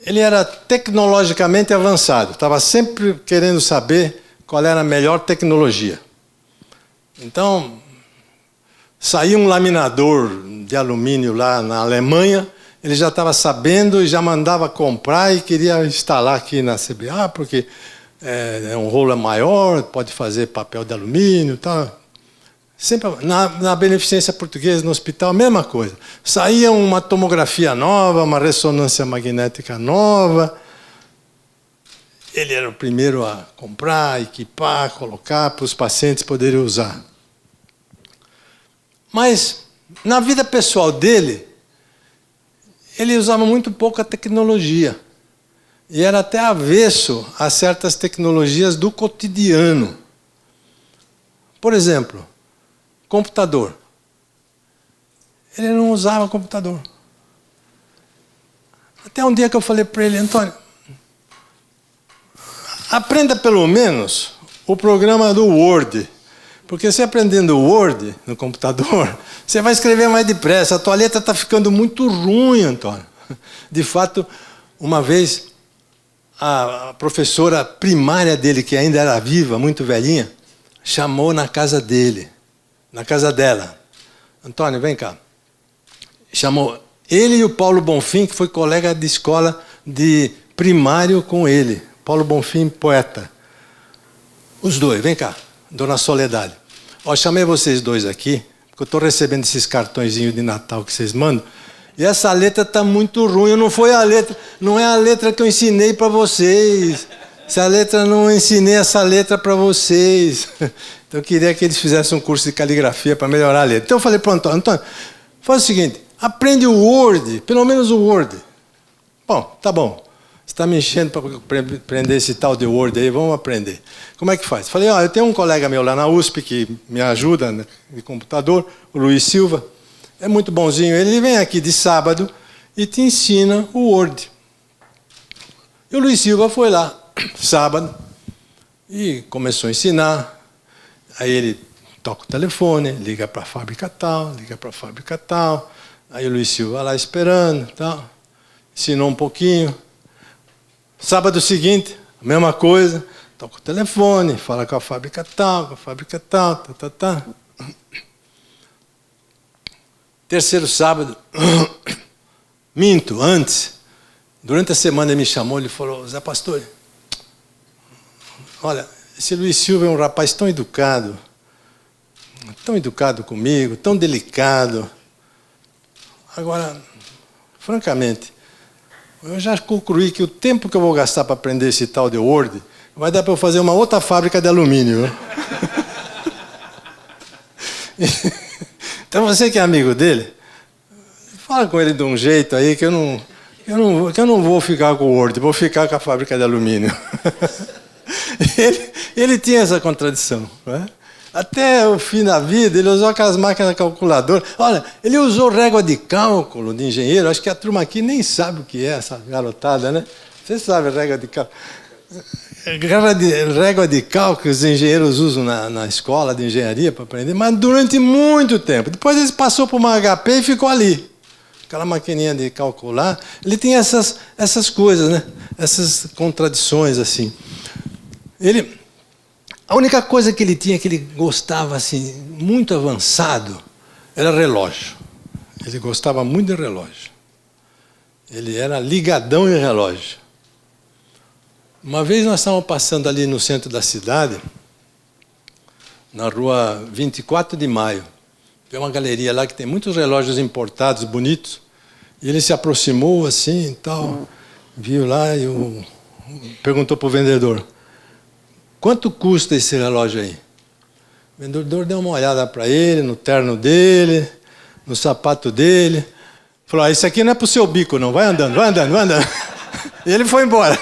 ele era tecnologicamente avançado, estava sempre querendo saber qual era a melhor tecnologia. Então, saía um laminador de alumínio lá na Alemanha, ele já estava sabendo e já mandava comprar e queria instalar aqui na CBA, porque é um rolo maior, pode fazer papel de alumínio e tal. Sempre na Beneficência Portuguesa, no hospital, a mesma coisa. Saía uma tomografia nova, uma ressonância magnética nova. Ele era o primeiro a comprar, equipar, colocar para os pacientes poderem usar. Mas, na vida pessoal dele, ele usava muito pouca tecnologia. E era até avesso a certas tecnologias do cotidiano. Por exemplo, computador. Ele não usava computador. Até um dia que eu falei para ele: Antônio, aprenda pelo menos o programa do Word. Porque você aprendendo o Word no computador, você vai escrever mais depressa. A tua letra está ficando muito ruim, Antônio. De fato, uma vez, a professora primária dele, que ainda era viva, muito velhinha, chamou na casa dele, na casa dela. Antônio, vem cá. Chamou ele e o Paulo Bonfim, que foi colega de escola de primário com ele. Paulo Bonfim, poeta. Os dois, vem cá. Dona Soledade. Ó, chamei vocês dois aqui, porque eu estou recebendo esses cartõezinhos de Natal que vocês mandam, e essa letra está muito ruim. Não é a letra que eu ensinei para vocês. Essa letra, não ensinei essa letra para vocês. Então eu queria que eles fizessem um curso de caligrafia para melhorar a letra. Então eu falei para o Antônio: Antônio, faz o seguinte, aprende o Word, pelo menos o Word. Bom, tá bom. Você está me enchendo para aprender esse tal de Word aí, vamos aprender. Como é que faz? Falei: ó, eu tenho um colega meu lá na USP que me ajuda de computador, o Luiz Silva. É muito bonzinho. Ele vem aqui de sábado e te ensina o Word. E o Luiz Silva foi lá, sábado, e começou a ensinar. Aí ele toca o telefone, liga para a fábrica tal, liga para a fábrica tal. Aí o Luiz Silva lá esperando, tal. Ensinou um pouquinho. Sábado seguinte, a mesma coisa, toca o telefone, fala com a fábrica tal, tá. Terceiro sábado, minto, antes, durante a semana ele me chamou, ele falou: Zé Pastor, olha, esse Luiz Silva é um rapaz tão educado comigo, tão delicado. Agora, francamente, eu já concluí que o tempo que eu vou gastar para aprender esse tal de Word vai dar para eu fazer uma outra fábrica de alumínio. Então você que é amigo dele, fala com ele de um jeito aí que eu não vou ficar com o Word, vou ficar com a fábrica de alumínio. Ele tinha essa contradição, né? Até o fim da vida, ele usou aquelas máquinas calculadoras. Olha, ele usou régua de cálculo de engenheiro. Acho que a turma aqui nem sabe o que é essa garotada, né? Você sabe régua de cálculo. Régua de cálculo que os engenheiros usam na escola de engenharia para aprender, mas durante muito tempo. Depois ele passou para uma HP e ficou ali. Aquela maquininha de calcular. Ele tinha essas coisas, né? Essas contradições assim. A única coisa que ele tinha, que ele gostava assim, muito avançado, era relógio. Ele gostava muito de relógio. Ele era ligadão em relógio. Uma vez nós estávamos passando ali no centro da cidade, na rua 24 de Maio. Tem uma galeria lá que tem muitos relógios importados, bonitos. E ele se aproximou assim e tal, viu lá e perguntou para o vendedor: quanto custa esse relógio aí? O vendedor deu uma olhada para ele, no terno dele, no sapato dele. Falou: isso aqui não é para o seu bico, não. Vai andando, vai andando, vai andando. E ele foi embora.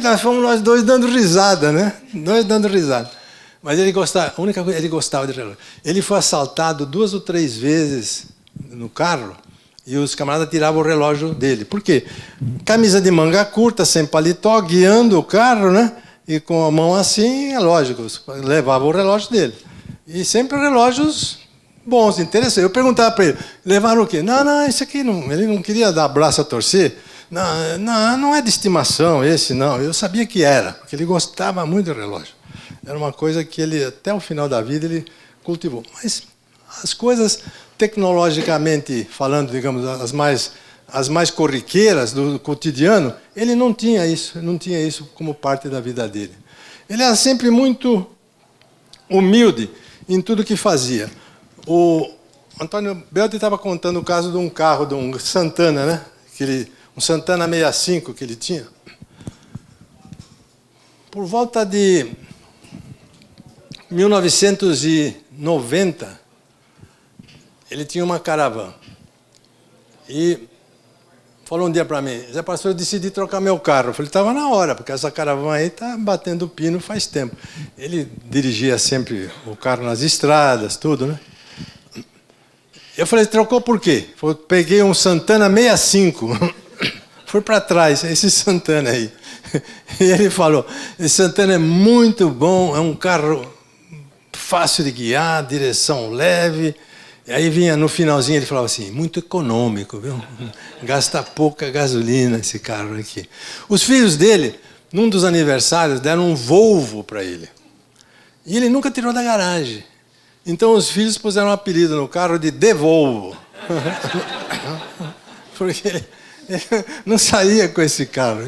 Nós fomos nós dois dando risada, né? Nós dando risada. Mas ele gostava, a única coisa, ele gostava de relógio. Ele foi assaltado 2 ou 3 vezes no carro. E os camaradas tiravam o relógio dele. Por quê? Camisa de manga curta, sem paletó, guiando o carro, né? E com a mão assim, é lógico, levava o relógio dele. E sempre relógios bons, interessantes. Eu perguntava para ele: levaram o quê? Não, isso aqui não. Ele não queria dar braço a torcer. Não é de estimação esse, não. Eu sabia que era, porque ele gostava muito do relógio. Era uma coisa que ele, até o final da vida, ele cultivou. Mas as coisas, tecnologicamente falando, digamos, as mais corriqueiras do cotidiano, ele não tinha isso como parte da vida dele. Ele era sempre muito humilde em tudo que fazia. O Antônio Beldi estava contando o caso de um carro, de um Santana, né? Um Santana 65 que ele tinha. Por volta de 1990, ele tinha uma caravana. E falou um dia para mim: Zé Pastor, eu decidi trocar meu carro. Eu falei: estava na hora, porque essa caravana aí está batendo pino faz tempo. Ele dirigia sempre o carro nas estradas, tudo, né? Eu falei: trocou por quê? Eu peguei um Santana 65. Foi para trás, esse Santana aí. E ele falou: esse Santana é muito bom, é um carro fácil de guiar, direção leve. E aí vinha no finalzinho, ele falava assim: muito econômico, viu? Gasta pouca gasolina esse carro aqui. Os filhos dele, num dos aniversários, deram um Volvo para ele. E ele nunca tirou da garagem. Então os filhos puseram um apelido no carro de Devolvo. Porque ele não saía com esse carro.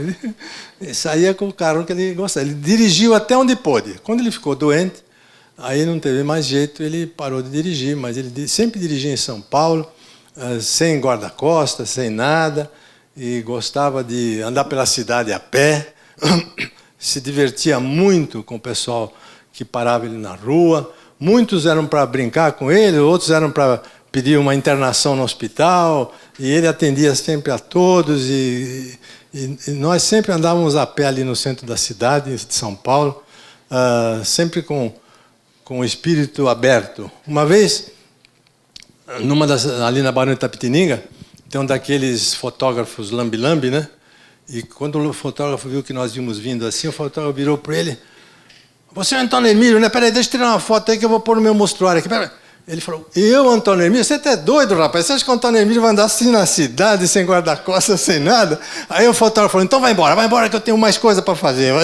Ele saía com o carro que ele gostava. Ele dirigiu até onde pôde. Quando ele ficou doente, aí não teve mais jeito, ele parou de dirigir, mas ele sempre dirigia em São Paulo, sem guarda-costas, sem nada, e gostava de andar pela cidade a pé, se divertia muito com o pessoal que parava ele na rua. Muitos eram para brincar com ele, outros eram para pedir uma internação no hospital, e ele atendia sempre a todos, e nós sempre andávamos a pé ali no centro da cidade de São Paulo, sempre com o espírito aberto. Uma vez, ali na Barão de Itapetininga, tem um daqueles fotógrafos lambi-lambi, né? E quando o fotógrafo viu que nós íamos vindo assim, o fotógrafo virou para ele: você é Antônio Emílio, né? Peraí, deixa eu tirar uma foto aí que eu vou pôr no meu mostruário aqui. Peraí. Ele falou: eu, Antônio Emílio? Você tá doido, rapaz? Você acha que o Antônio Emílio vai andar assim na cidade, sem guarda-costas, sem nada? Aí o fotógrafo falou: então vai embora que eu tenho mais coisa para fazer.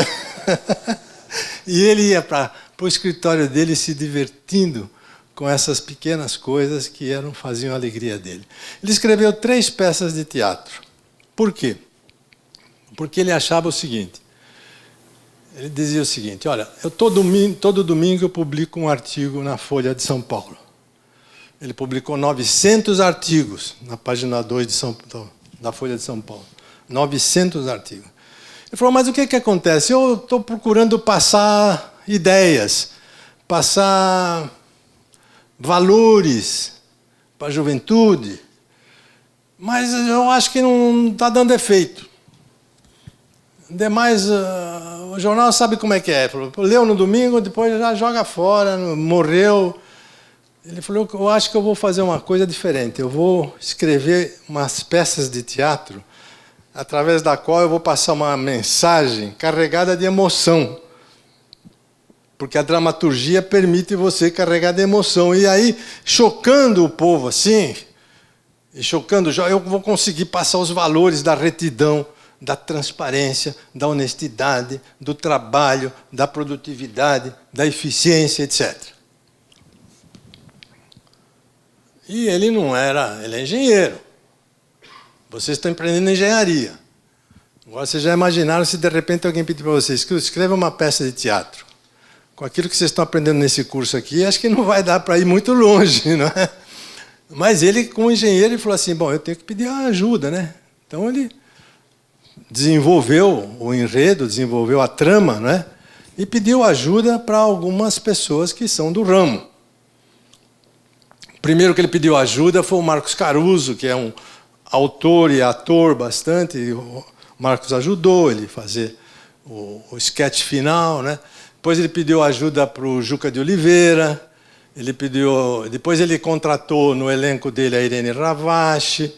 E ele ia para o escritório dele se divertindo com essas pequenas coisas que faziam a alegria dele. Ele escreveu 3 peças de teatro. Por quê? Porque ele achava o seguinte: Ele dizia o seguinte: olha, todo domingo eu publico um artigo na Folha de São Paulo. Ele publicou 900 artigos na página 2 da Folha de São Paulo. 900 artigos. Ele falou, mas o que acontece? Eu estou procurando passar ideias, passar valores para a juventude, mas eu acho que não está dando efeito. Demais, o jornal sabe como é que é. Falou, leu no domingo, depois já joga fora, morreu. Ele falou, eu acho que eu vou fazer uma coisa diferente. Eu vou escrever umas peças de teatro através da qual eu vou passar uma mensagem carregada de emoção. Porque a dramaturgia permite você carregar de emoção. E aí, chocando o povo assim, e chocando, eu vou conseguir passar os valores da retidão, da transparência, da honestidade, do trabalho, da produtividade, da eficiência, etc. E ele não era, ele é engenheiro. Vocês estão aprendendo engenharia. Agora vocês já imaginaram se de repente alguém pedir para vocês, escreva uma peça de teatro. Com aquilo que vocês estão aprendendo nesse curso aqui, acho que não vai dar para ir muito longe, não é? Mas ele, como engenheiro, ele falou assim, bom, eu tenho que pedir ajuda, né? Então ele desenvolveu o enredo, desenvolveu a trama, não é? E pediu ajuda para algumas pessoas que são do ramo. O primeiro que ele pediu ajuda foi o Marcos Caruso, que é um autor e ator bastante. O Marcos ajudou ele a fazer o sketch final, né? Depois ele pediu ajuda para o Juca de Oliveira. Depois ele contratou no elenco dele a Irene Ravache,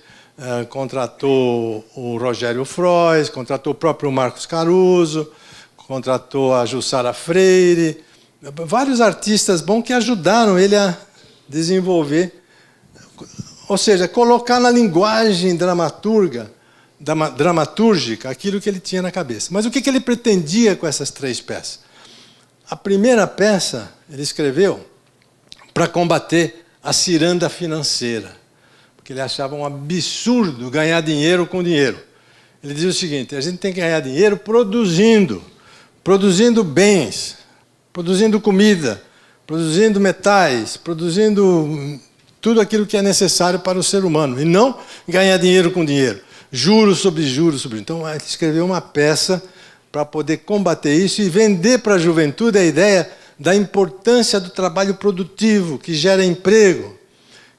contratou o Rogério Frois, contratou o próprio Marcos Caruso, contratou a Jussara Freire, vários artistas bons que ajudaram ele a desenvolver, ou seja, colocar na linguagem dramatúrgica aquilo que ele tinha na cabeça. Mas o que ele pretendia com essas 3 peças? A primeira peça ele escreveu para combater a ciranda financeira, porque ele achava um absurdo ganhar dinheiro com dinheiro. Ele dizia o seguinte, a gente tem que ganhar dinheiro produzindo bens, produzindo comida, produzindo metais, produzindo tudo aquilo que é necessário para o ser humano, e não ganhar dinheiro com dinheiro, juros sobre juros sobre. Então, ele escreveu uma peça para poder combater isso e vender para a juventude a ideia da importância do trabalho produtivo, que gera emprego.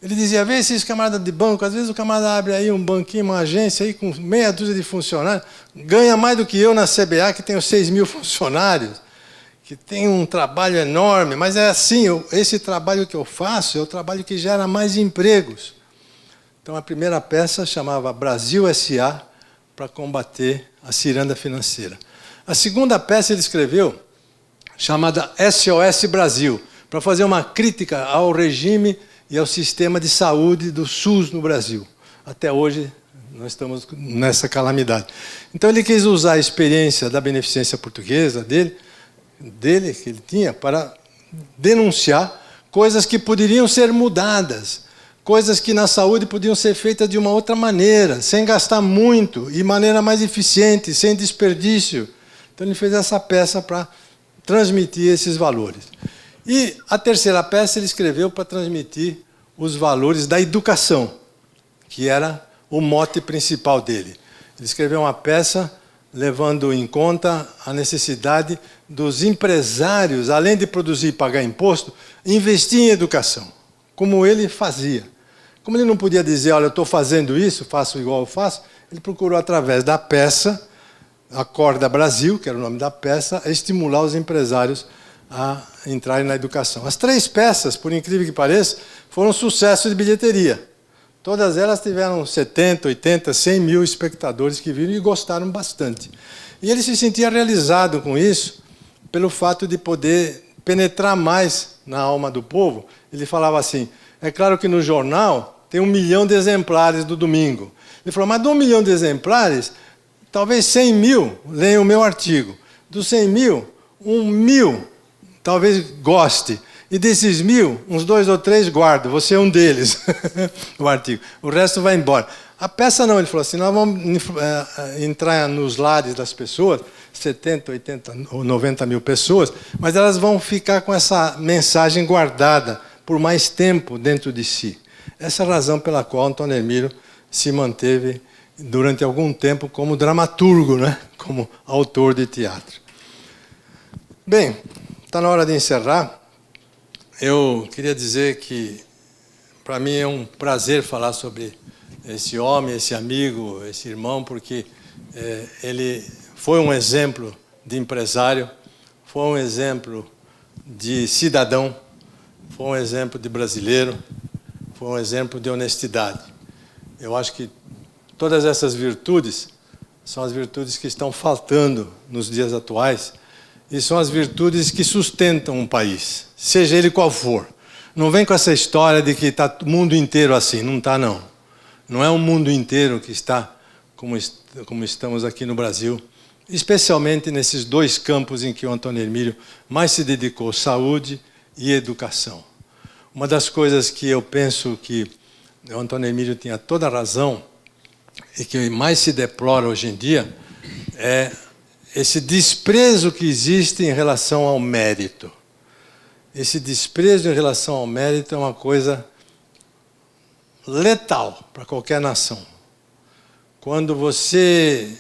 Ele dizia, vê esses camaradas de banco, às vezes o camarada abre aí um banquinho, uma agência aí com meia dúzia de funcionários, ganha mais do que eu na CBA, que tenho 6.000 funcionários, que tem um trabalho enorme, mas é assim, esse trabalho que eu faço é o trabalho que gera mais empregos. Então a primeira peça chamava Brasil S.A. para combater a ciranda financeira. A segunda peça ele escreveu, chamada SOS Brasil, para fazer uma crítica ao regime e ao sistema de saúde do SUS no Brasil. Até hoje, nós estamos nessa calamidade. Então, ele quis usar a experiência da beneficência portuguesa dele que ele tinha, para denunciar coisas que poderiam ser mudadas, coisas que na saúde podiam ser feitas de uma outra maneira, sem gastar muito, e maneira mais eficiente, sem desperdício. Então, ele fez essa peça para transmitir esses valores. E a terceira peça ele escreveu para transmitir os valores da educação, que era o mote principal dele. Ele escreveu uma peça levando em conta a necessidade dos empresários, além de produzir e pagar imposto, investir em educação, como ele fazia. Como ele não podia dizer, olha, eu estou fazendo isso, faço igual eu faço, ele procurou, através da peça, Acorda Brasil, que era o nome da peça, a estimular os empresários a entrarem na educação. As 3 peças, por incrível que pareça, foram um sucesso de bilheteria. Todas elas tiveram 70, 80, 100 mil espectadores que viram e gostaram bastante. E ele se sentia realizado com isso, pelo fato de poder penetrar mais na alma do povo. Ele falava assim, é claro que no jornal tem 1 milhão de exemplares do domingo. Ele falou, mas de 1 milhão de exemplares, talvez 100 mil leiam o meu artigo. Dos 100 mil, 1.000 talvez goste. E desses 1.000, uns 2 ou 3 guardam. Você é um deles, o artigo. O resto vai embora. A peça não, ele falou assim, nós vamos entrar nos lares das pessoas 70, 80 ou 90 mil pessoas, mas elas vão ficar com essa mensagem guardada por mais tempo dentro de si. Essa é a razão pela qual Antônio Hermílio se manteve durante algum tempo como dramaturgo, né? Como autor de teatro. Bem, está na hora de encerrar. Eu queria dizer que, para mim, é um prazer falar sobre esse homem, esse amigo, esse irmão, porque ele foi um exemplo de empresário, foi um exemplo de cidadão, foi um exemplo de brasileiro, foi um exemplo de honestidade. Eu acho que todas essas virtudes são as virtudes que estão faltando nos dias atuais e são as virtudes que sustentam um país, seja ele qual for. Não vem com essa história de que está o mundo inteiro assim. Não está, não. Não é o mundo inteiro que está como estamos aqui no Brasil, especialmente nesses dois campos em que o Antônio Hermílio mais se dedicou, saúde e educação. Uma das coisas que eu penso que o Antônio Hermílio tinha toda a razão e que mais se deplora hoje em dia é esse desprezo que existe em relação ao mérito. Esse desprezo em relação ao mérito é uma coisa letal para qualquer nação. Quando você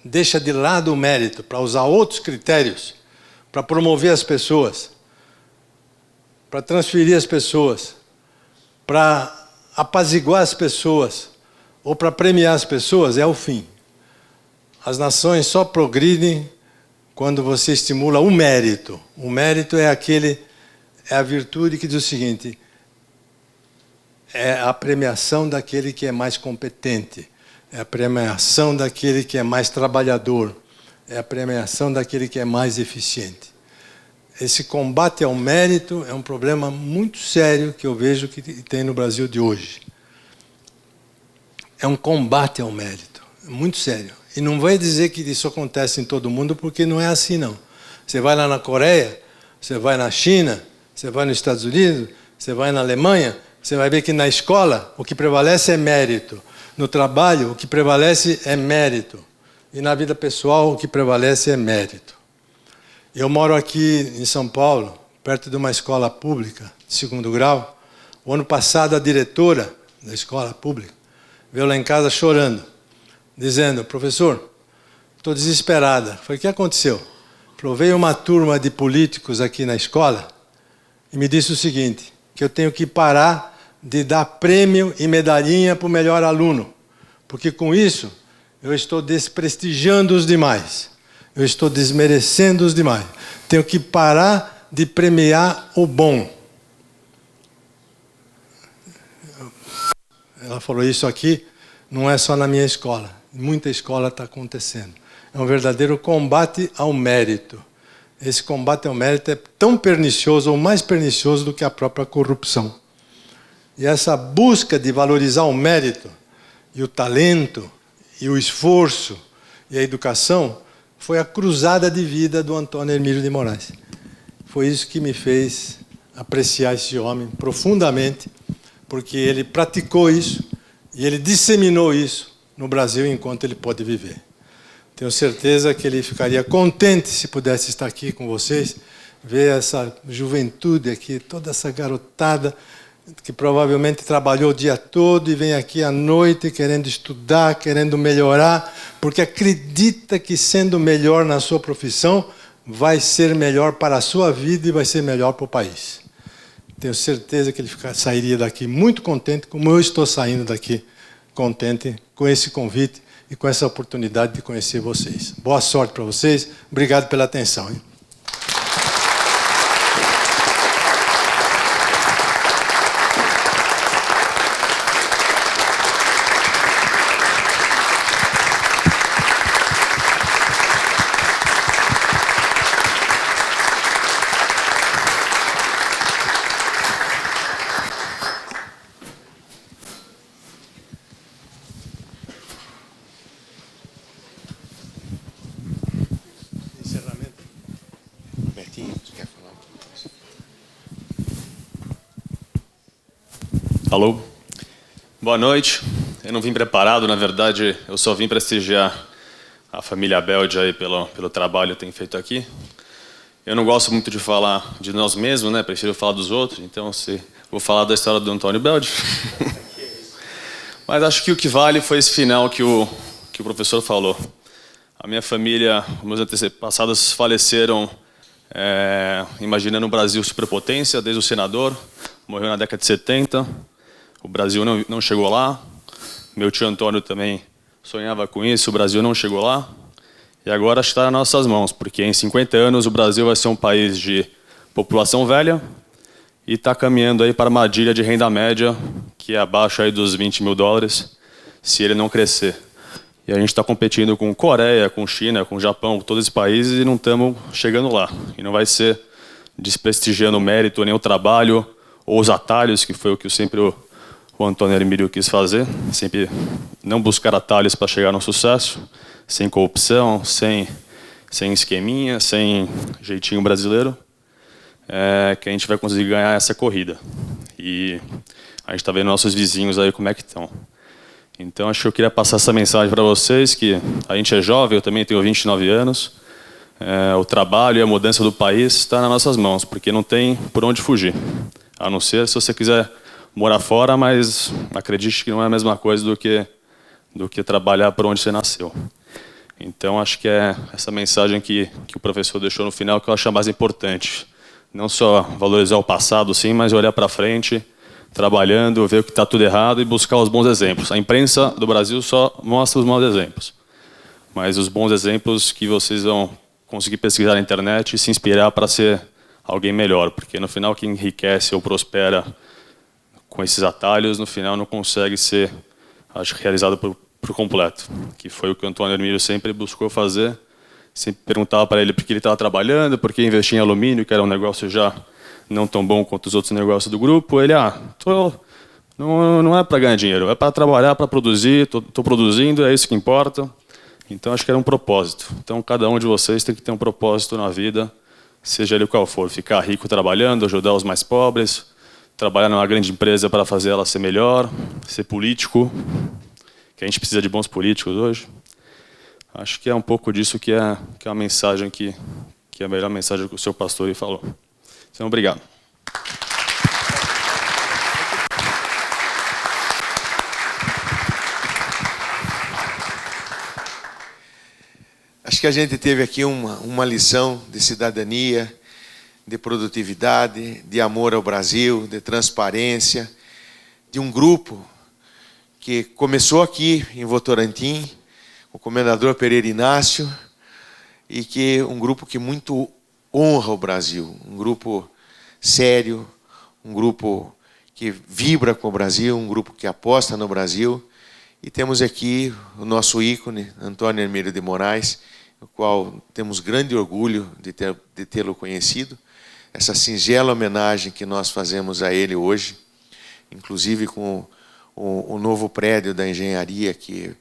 deixa de lado o mérito para usar outros critérios, para promover as pessoas, para transferir as pessoas, para apaziguar as pessoas ou para premiar as pessoas, é o fim. As nações só progridem quando você estimula o mérito. O mérito é a virtude que diz o seguinte: é a premiação daquele que é mais competente, é a premiação daquele que é mais trabalhador, é a premiação daquele que é mais eficiente. Esse combate ao mérito é um problema muito sério que eu vejo que tem no Brasil de hoje. É um combate ao mérito, muito sério. E não vai dizer que isso acontece em todo mundo, porque não é assim, não. Você vai lá na Coreia, você vai na China, você vai nos Estados Unidos, você vai na Alemanha, você vai ver que na escola o que prevalece é mérito. No trabalho o que prevalece é mérito. E na vida pessoal o que prevalece é mérito. Eu moro aqui em São Paulo, perto de uma escola pública, de 2º grau. O ano passado a diretora da escola pública veio lá em casa chorando, dizendo: professor, estou desesperada. Falei: o que aconteceu? Falou: veio uma turma de políticos aqui na escola e me disse o seguinte, que eu tenho que parar de dar prêmio e medalhinha para o melhor aluno, porque com isso eu estou desprestigiando os demais, eu estou desmerecendo os demais. Tenho que parar de premiar o bom. Ela falou: isso aqui não é só na minha escola, em muita escola está acontecendo. É um verdadeiro combate ao mérito. Esse combate ao mérito é tão pernicioso ou mais pernicioso do que a própria corrupção. E essa busca de valorizar o mérito e o talento e o esforço e a educação foi a cruzada de vida do Antônio Hermílio de Moraes. Foi isso que me fez apreciar esse homem profundamente, porque ele praticou isso e ele disseminou isso no Brasil enquanto ele pôde viver. Tenho certeza que ele ficaria contente se pudesse estar aqui com vocês, ver essa juventude aqui, toda essa garotada que provavelmente trabalhou o dia todo e vem aqui à noite querendo estudar, querendo melhorar, porque acredita que sendo melhor na sua profissão vai ser melhor para a sua vida e vai ser melhor para o país. Tenho certeza que ele sairia daqui muito contente, como eu estou saindo daqui contente com esse convite e com essa oportunidade de conhecer vocês. Boa sorte para vocês. Obrigado pela atenção, hein? Alô? Boa noite. Eu não vim preparado, na verdade, eu só vim prestigiar a família Belde aí pelo trabalho que tem feito aqui. Eu não gosto muito de falar de nós mesmos, né? Prefiro falar dos outros. Então, vou falar da história do Antônio Belde. Mas acho que o que vale foi esse final que o professor falou. A minha família, meus antepassados faleceram imaginando o Brasil superpotência, desde o senador, morreu na década de 70. O Brasil não chegou lá. Meu tio Antônio também sonhava com isso, o Brasil não chegou lá. E agora está nas nossas mãos, porque em 50 anos o Brasil vai ser um país de população velha e está caminhando aí para uma armadilha de renda média, que é abaixo aí dos 20 mil dólares, se ele não crescer. E a gente está competindo com Coreia, com China, com Japão, com todos esses países e não estamos chegando lá. E não vai ser desprestigiando o mérito, nem o trabalho, ou os atalhos, que foi o que sempre o Antônio Hermílio quis fazer, sempre não buscar atalhos para chegar no sucesso, sem corrupção, sem esqueminha, sem jeitinho brasileiro, que a gente vai conseguir ganhar essa corrida. E a gente está vendo nossos vizinhos aí como é que estão. Então, acho que eu queria passar essa mensagem para vocês, que a gente é jovem, eu também tenho 29 anos, o trabalho e a mudança do país está nas nossas mãos, porque não tem por onde fugir, a não ser se você quiser morar fora, mas acredite que não é a mesma coisa do que trabalhar por onde você nasceu. Então, acho que é essa mensagem que o professor deixou no final que eu acho a mais importante. Não só valorizar o passado, sim, mas olhar para frente, trabalhando, ver o que está tudo errado e buscar os bons exemplos. A imprensa do Brasil só mostra os maus exemplos. Mas os bons exemplos que vocês vão conseguir pesquisar na internet e se inspirar para ser alguém melhor. Porque, no final, quem enriquece ou prospera com esses atalhos, no final não consegue ser, acho, realizado por completo, que foi o que o Antônio Hermílio sempre buscou fazer. Sempre perguntava para ele por que ele estava trabalhando, por que investia em alumínio, que era um negócio já não tão bom quanto os outros negócios do grupo. Ele, não é para ganhar dinheiro, é para trabalhar, para produzir, estou produzindo, é isso que importa. Então, acho que era um propósito. Então, cada um de vocês tem que ter um propósito na vida, seja ele qual for, ficar rico trabalhando, ajudar os mais pobres, trabalhar numa grande empresa para fazer ela ser melhor, ser político, que a gente precisa de bons políticos hoje. Acho que é um pouco disso que é a mensagem que é a melhor mensagem que o seu pastor falou. Então, obrigado. Acho que a gente teve aqui uma lição de cidadania, de produtividade, de amor ao Brasil, de transparência, de um grupo que começou aqui em Votorantim, o comendador Pereira Inácio, e que um grupo que muito honra o Brasil, um grupo sério, um grupo que vibra com o Brasil, um grupo que aposta no Brasil. E temos aqui o nosso ícone, Antônio Hermílio de Moraes, o qual temos grande orgulho de tê-lo conhecido. Essa singela homenagem que nós fazemos a ele hoje, inclusive com o novo prédio da engenharia que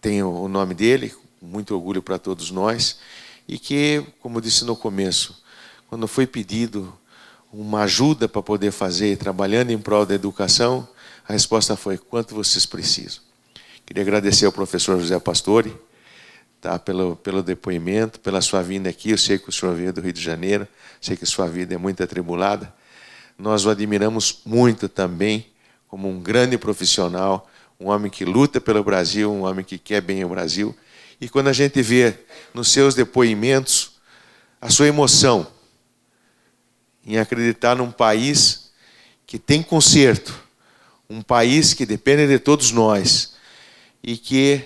tem o nome dele, com muito orgulho para todos nós, e que, como disse no começo, quando foi pedido uma ajuda para poder fazer, trabalhando em prol da educação, a resposta foi: quanto vocês precisam? Queria agradecer ao professor José Pastore, tá, pelo depoimento, pela sua vinda aqui. Eu sei que o senhor veio do Rio de Janeiro, sei que sua vida é muito atribulada. Nós o admiramos muito também como um grande profissional, um homem que luta pelo Brasil, um homem que quer bem o Brasil. E quando a gente vê nos seus depoimentos a sua emoção em acreditar num país que tem conserto, um país que depende de todos nós e que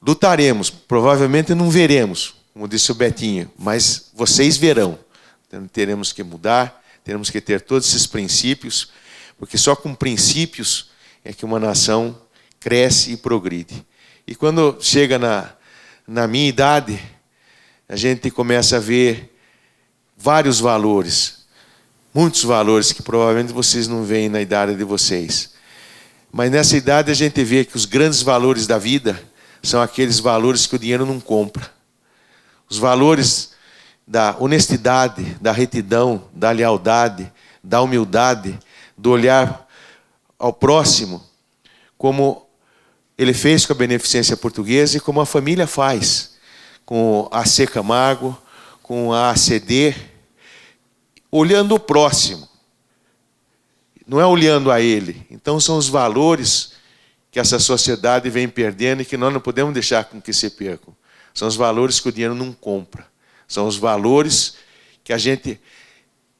lutaremos, provavelmente não veremos, como disse o Betinho, mas vocês verão. Então, teremos que mudar, teremos que ter todos esses princípios, porque só com princípios é que uma nação cresce e progride. E quando chega na minha idade, a gente começa a ver vários valores, muitos valores que provavelmente vocês não veem na idade de vocês. Mas nessa idade a gente vê que os grandes valores da vida são aqueles valores que o dinheiro não compra. Os valores da honestidade, da retidão, da lealdade, da humildade, do olhar ao próximo como ele fez com a Beneficência Portuguesa e como a família faz com a AC Camargo, com a ACD, olhando o próximo, não é olhando a ele. Então são os valores que essa sociedade vem perdendo e que nós não podemos deixar com que se percam. São os valores que o dinheiro não compra. São os valores que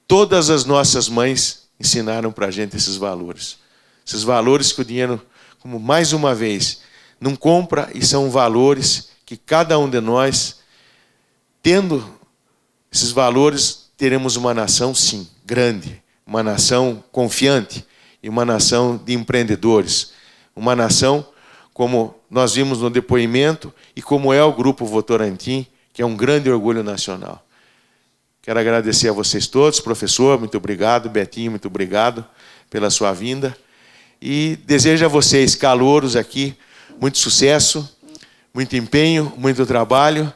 todas as nossas mães ensinaram para a gente esses valores. Esses valores que o dinheiro, como mais uma vez, não compra, e são valores que cada um de nós, tendo esses valores, teremos uma nação, sim, grande, uma nação confiante e uma nação de empreendedores, uma nação, como nós vimos no depoimento, e como é o Grupo Votorantim, que é um grande orgulho nacional. Quero agradecer a vocês todos, professor, muito obrigado, Betinho, muito obrigado pela sua vinda, e desejo a vocês, calouros aqui, muito sucesso, muito empenho, muito trabalho.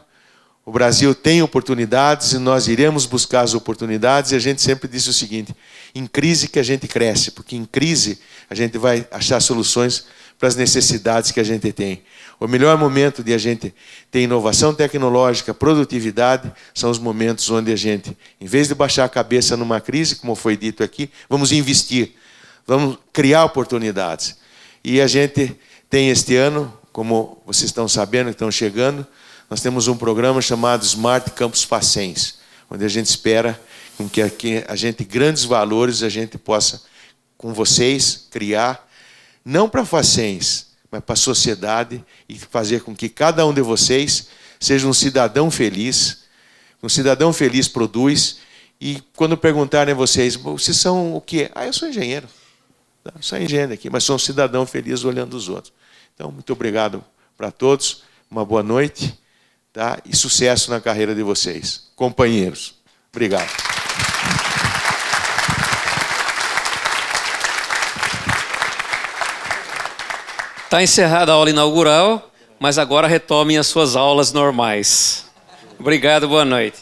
O Brasil tem oportunidades e nós iremos buscar as oportunidades, e a gente sempre diz o seguinte: em crise que a gente cresce, porque em crise a gente vai achar soluções para as necessidades que a gente tem. O melhor momento de a gente ter inovação tecnológica, produtividade, são os momentos onde a gente, em vez de baixar a cabeça numa crise, como foi dito aqui, vamos investir, vamos criar oportunidades. E a gente tem este ano, como vocês estão sabendo, estão chegando, nós temos um programa chamado Smart Campus Facens, onde a gente espera com que aqui a gente, grandes valores, a gente possa, com vocês, criar, não para Facens, mas para a sociedade, e fazer com que cada um de vocês seja um cidadão feliz. Um cidadão feliz produz, e quando perguntarem a vocês, vocês são o quê? Eu sou engenheiro. Eu sou engenheiro aqui, mas sou um cidadão feliz olhando os outros. Então, muito obrigado para todos, uma boa noite, tá? E sucesso na carreira de vocês. Companheiros, obrigado. Está encerrada a aula inaugural, mas agora retomem as suas aulas normais. Obrigado, boa noite.